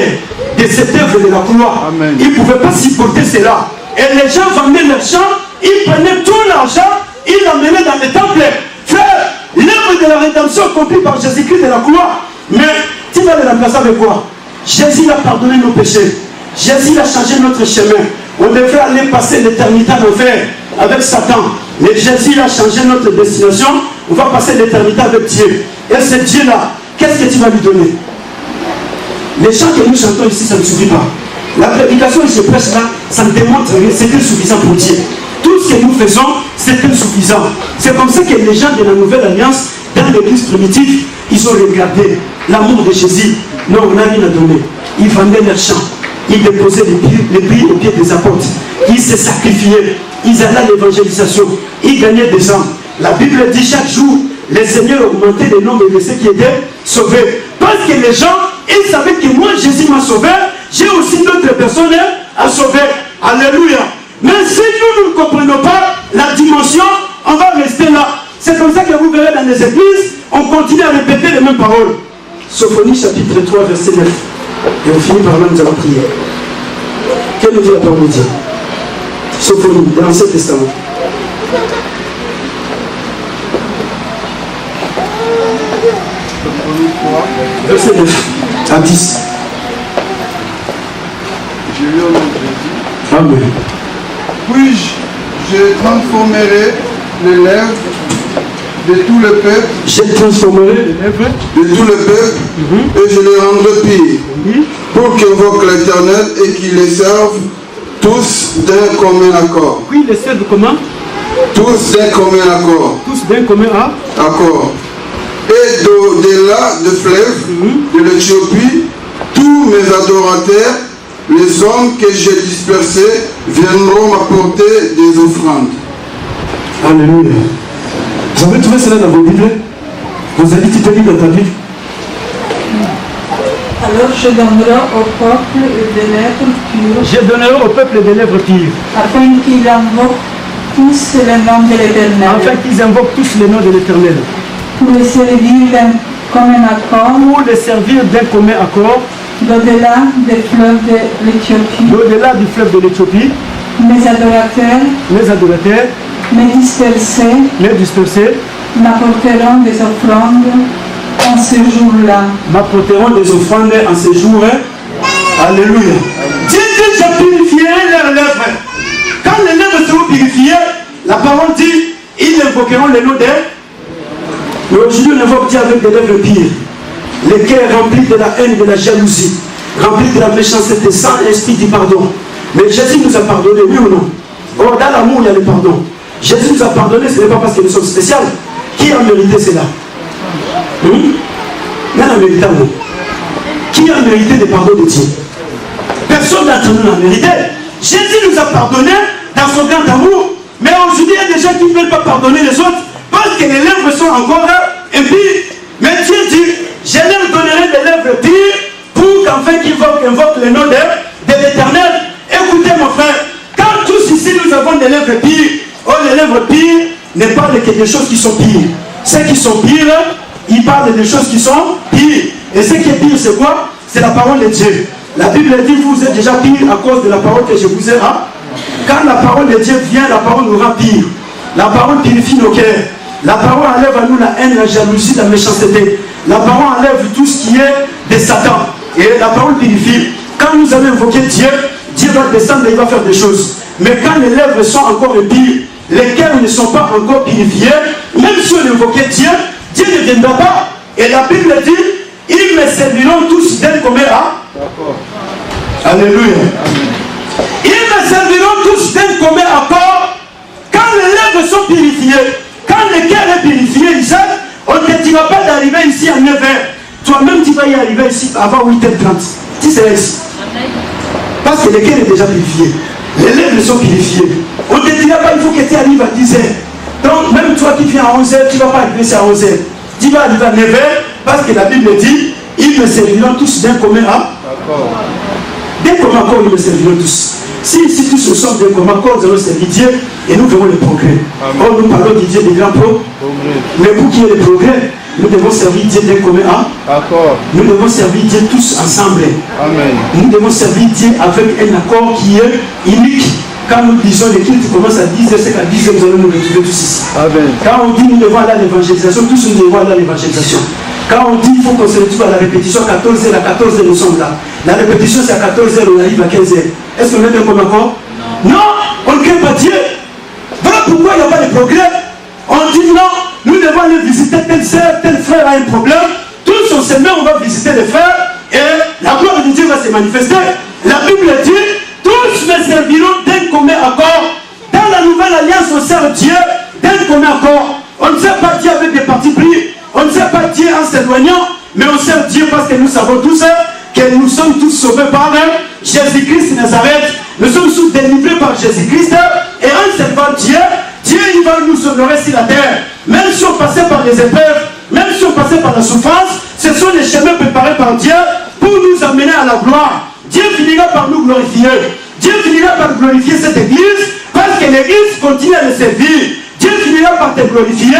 de cette œuvre de la croix. Amen. Ils ne pouvaient pas supporter cela. Et les gens vendaient leurs champs, ils prenaient tout l'argent, ils l'emmenaient dans le temple. Frère, l'œuvre de la rédemption accomplie par Jésus-Christ de la croix. Mais tu vas le remplacer avec quoi? Jésus a pardonné nos péchés. Jésus a changé notre chemin. On devrait aller passer l'éternité en enfer avec Satan. Mais Jésus a changé notre destination. On va passer l'éternité avec Dieu. Et ce Dieu-là, qu'est-ce que tu vas lui donner? Les chants que nous chantons ici, ça ne suffit pas. La prédication que je prêche là, ça me démontre que c'est insuffisant pour Dieu. Tout ce que nous faisons, c'est insuffisant. C'est comme ça que les gens de la Nouvelle Alliance, dans l'église primitive, ils ont regardé l'amour de Jésus. Non, on n'a rien à donner. Ils vendaient leurs champs. Ils déposaient les prix aux pieds des apôtres. Ils se sacrifiaient. Ils allaient à l'évangélisation. Ils gagnaient des âmes. La Bible dit chaque jour, le Seigneur augmentait le nombre de ceux qui étaient sauvés. Parce que les gens, ils savaient que moi, Jésus m'a sauvé. J'ai aussi d'autres personnes à sauver. Alléluia. Mais si nous ne comprenons pas la dimension, on va rester là. C'est comme ça que vous verrez dans les églises, on continue à répéter les mêmes paroles. Sophonie chapitre 3, verset 9. Et on finit par là, nous allons prier. Quelle nous dit la parole de Dieu? Sophonie, dans l'Ancien Testament. Verset 9 à 10. Amen. Puis je transformerai les lèvres de tout le peuple. Je transformerai les lèvres de tout le peuple et je les rendrai pires pour qu'ils invoquent l'Éternel et qu'ils les servent tous d'un commun accord. Oui, les servent comment? Tous d'un commun accord. Tous d'un commun accord. Et d'au-delà de fleuve de l'Éthiopie, tous mes adorateurs, les hommes que j'ai dispersés, viendront m'apporter des offrandes. Alléluia. Vous avez trouvé cela dans vos Bibles? Vous avez dit, tu peux lire dans ta Bible? Alors je donnerai au peuple des lèvres pures. Je donnerai au peuple des lèvres pures. Afin qu'ils invoquent tous le nom de l'Éternel. Afin qu'ils invoquent tous le nom de l'Éternel. Pour les servir d'un commun accord. Pour les servir d'un commun accord. D'au-delà des fleuves de l'Éthiopie. D'au-delà du fleuve de l'Éthiopie. Mes adorateurs. Me dispersés. M'apporteront des offrandes en ce jour-là. M'apporteront des offrandes en ce jour. Alléluia. Dieu dit, je purifierai leurs lèvres. Quand les lèvres seront purifiées, la parole dit, ils invoqueront le nom d'eux. Mais aujourd'hui, on invoque Dieu avec des lèvres pires. Les cœurs remplis de la haine, de la jalousie, remplis de la méchanceté, sans esprit du pardon. Mais Jésus nous a pardonné, oui ou non? Oh, dans l'amour, il y a le pardon. Jésus nous a pardonné, ce n'est pas parce que nous sommes spéciaux. Qui a mérité cela? N'a mérité amour. Qui a mérité le pardon de Dieu? Personne d'entre nous n'a mérité. Jésus nous a pardonné dans son grand amour. Mais aujourd'hui, il y a des gens qui ne veulent pas pardonner les autres parce que les lèvres sont encore impies. Mais Dieu dit, je leur donnerai des lèvres pires pour qu'enfin qu'ils invoquent le nom de l'Éternel. Écoutez mon frère, quand tous ici nous avons des lèvres pires, les lèvres pires ne parlent que des choses qui sont pires. Ceux qui sont pires, ils parlent des choses qui sont pires. Et ce qui est pire, c'est quoi? C'est la parole de Dieu. La Bible dit, vous êtes déjà pire à cause de la parole que je vous ai. Quand la parole de Dieu vient, la parole nous rend pire. La parole purifie nos cœurs. La parole enlève à nous la haine, la jalousie, la méchanceté. La parole enlève tout ce qui est de Satan. Et la parole purifie. Quand nous allons invoquer Dieu, Dieu va descendre et il va faire des choses. Mais quand les lèvres sont encore pires, les cœurs ne sont pas encore purifiés, même si on invoquait Dieu, Dieu ne viendra pas. Et la Bible dit, ils me serviront tous d'un commun accord. Alléluia. Ils me serviront tous d'un commun accord. Quand les lèvres sont purifiées, quand le cœur est purifié, Isaac, on ne te dira pas d'arriver ici à 9h. Toi-même, tu vas y arriver ici avant 8h30. Tu sais ici. Parce que le cœur est déjà purifié. Les lèvres sont purifiées. On ne te dira pas, il faut que tu arrives à 10h. Donc, même toi qui viens à 11h, tu ne vas pas arriver à 11h. Tu vas arriver à 9h parce que la Bible dit, ils me serviront tous d'un commun accord. D'un commun accord, ils me serviront tous. Si tous ensemble d'un commun accord, nous allons servir Dieu et nous verrons le progrès. Or, nous parlons de Dieu des grands progrès. Mais pour qu'il y ait le progrès, nous devons servir Dieu d'un commun accord. Nous devons servir Dieu tous ensemble. Amen. Nous devons servir Dieu avec un accord qui est unique. Quand nous disons les cultes commencent à 10h, c'est qu'à 10h nous allons nous retrouver tous ici. Amen. Quand on dit nous devons aller à l'évangélisation, tous nous devons aller à l'évangélisation. Quand on dit qu'il faut qu'on se retrouve à la répétition à 14h, à 14h nous sommes là. La répétition c'est à 14h, on arrive à 15h. Est-ce qu'on est bien comme encore? Non, on ne craint pas Dieu. Voilà pourquoi il n'y a pas de progrès. On dit non, nous devons aller visiter telle sœur, tel frère a un problème. Tous on se met, on va visiter les frères et la gloire de Dieu va se manifester. La Bible dit, tous me serviront d'un commun accord. Dans la nouvelle alliance, on sert Dieu d'un commun accord. On ne sert pas Dieu avec des partis pris. On ne sert pas Dieu en s'éloignant, mais on sert Dieu parce que nous savons tous que nous sommes tous sauvés par Jésus-Christ de Nazareth. Nous sommes tous délivrés par Jésus-Christ et en servant Dieu, Dieu il va nous honorer sur la terre. Même si on passait par les épreuves, même si on passait par la souffrance, ce sont les chemins préparés par Dieu pour nous amener à la gloire. Dieu finira par nous glorifier. Dieu finira par glorifier cette église parce que l'église continue à le servir. Dieu finira par te glorifier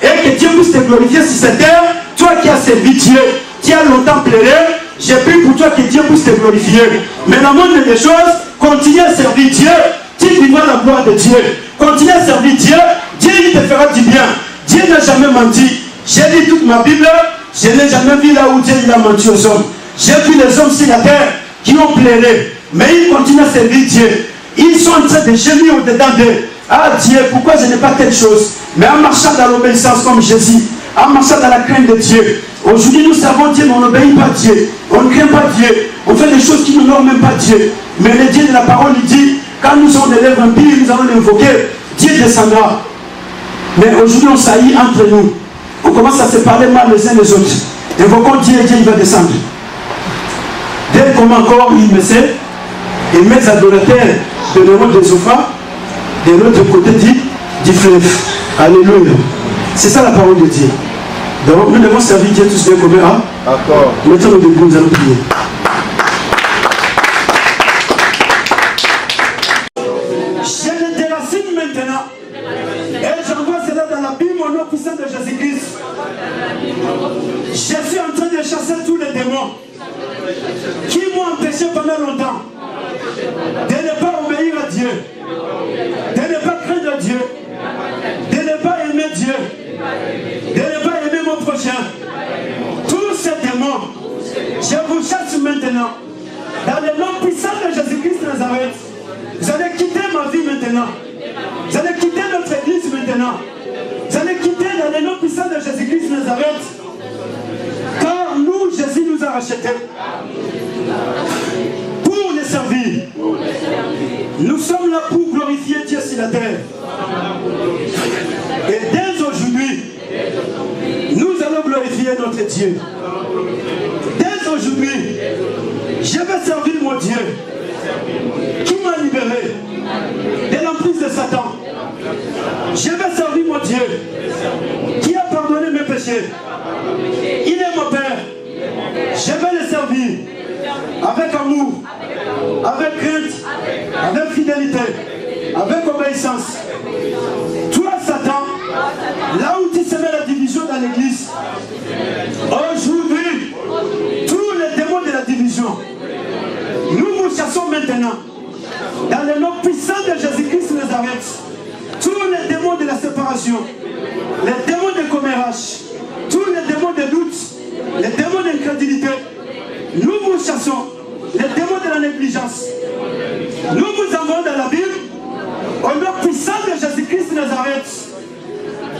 et que Dieu puisse te glorifier sur cette terre. Toi qui as servi Dieu, qui as longtemps pleuré, j'ai pris pour toi que Dieu puisse te glorifier. Mais la moindre des choses, continue à servir Dieu. Tu vivras la gloire de Dieu. Continue à servir Dieu. Dieu il te fera du bien. Dieu n'a jamais menti. J'ai lu toute ma Bible. Je n'ai jamais vu là où Dieu il a menti aux hommes. J'ai vu les hommes sur la terre qui ont pleuré. Mais ils continuent à servir Dieu. Ils sont en train de gémir au-dedans d'eux. Ah Dieu, pourquoi je n'ai pas telle chose? Mais en marchant dans l'obéissance comme Jésus, en marchant dans la crainte de Dieu. Aujourd'hui nous savons Dieu, mais on n'obéit pas Dieu. On ne craint pas Dieu. On fait des choses qui ne n'honorent même pas Dieu. Mais le Dieu de la parole il dit, quand nous avons des lèvres impies, nous allons l'invoquer. Dieu descendra. Mais aujourd'hui on saillit entre nous. On commence à se parler mal les uns les autres. Invoquons Dieu et Dieu il va descendre. Dès comme encore il me sait, et mes adorateurs de l'Europe des offrandes, de l'autre côté du fleuve. Alléluia. C'est ça la parole de Dieu. Donc nous devons servir Dieu tous bien commun. Hein? D'accord. Mettons-nous debout, nous allons prier. Je le déracine maintenant. Et j'envoie cela dans la Bible au nom puissant de Jésus-Christ. Je suis en train de chasser tous les démons qui m'ont empêché pendant longtemps de ne pas obéir à Dieu, de ne pas craindre Dieu, de ne pas aimer Dieu, de ne pas aimer mon prochain. Tous ces démons, je vous chasse maintenant. Dans le nom puissant de Jésus-Christ de Nazareth, vous allez quitter ma vie maintenant. Vous allez quitter notre église maintenant. Vous allez quitter dans le nom puissant de Jésus-Christ de Nazareth. Car nous, Jésus nous a rachetés. Pour les servir. Nous sommes là pour glorifier Dieu sur la terre. Et dès aujourd'hui, nous allons glorifier notre Dieu. Dès aujourd'hui, je vais servir mon Dieu qui m'a libéré de l'emprise de Satan. Je vais servir mon Dieu qui a pardonné mes péchés. Il est mon Père. Je vais le servir avec amour, avec crainte, avec fidélité, avec obéissance. Toi, Satan, là où tu semais la division dans l'église, aujourd'hui, tous les démons de la division, nous vous chassons maintenant, dans le nom puissant de Jésus-Christ de Nazareth, tous les démons de la séparation, les démons de commérage, tous les démons de doute, les démons d'incrédulité, nous vous chassons, les démons de la négligence. Nous vous envoyons dans la Bible, au nom puissant de Jésus-Christ de Nazareth.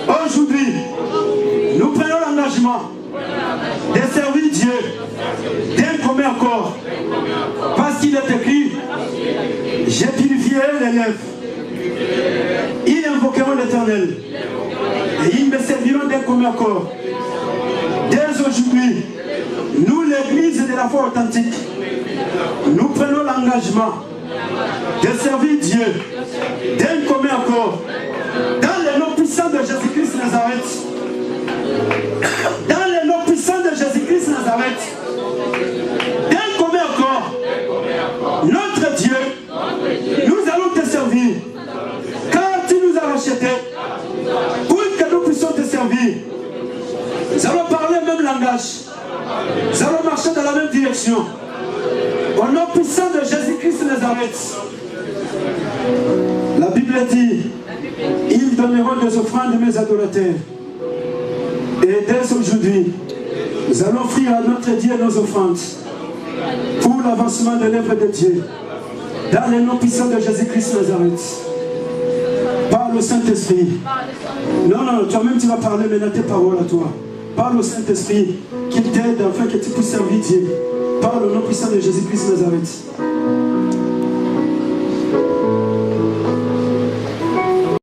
Aujourd'hui, nous prenons l'engagement de servir Dieu d'un commun accord. Parce qu'il est écrit, j'ai purifié les lèvres. Ils invoqueront l'Éternel. Et ils me serviront d'un commun accord. Dès aujourd'hui, nous, l'église de la foi authentique, nous prenons l'engagement de servir Dieu d'un commun accord. Dans le nom puissant de Jésus-Christ de Nazareth. Dans le nom puissant de Jésus-Christ de Nazareth. D'un commun accord. Notre Dieu, nous allons te servir. Car tu nous as rachetés pour que nous puissions te servir. Nous allons parler le même langage. Nous allons marcher dans la même direction. Au nom puissant de Jésus-Christ de Nazareth. La Bible dit, ils donneront des offrandes de mes adorateurs. Et dès aujourd'hui, Nous allons offrir à notre Dieu nos offrandes pour l'avancement de l'œuvre de Dieu. Dans le nom puissant de Jésus-Christ Nazareth. Parle au Saint-Esprit. Non, toi-même tu vas parler maintenant tes paroles à toi. Parle au Saint-Esprit qu'il t'aide afin que tu puisses servir Dieu. Parle au nom puissant de Jésus-Christ Nazareth.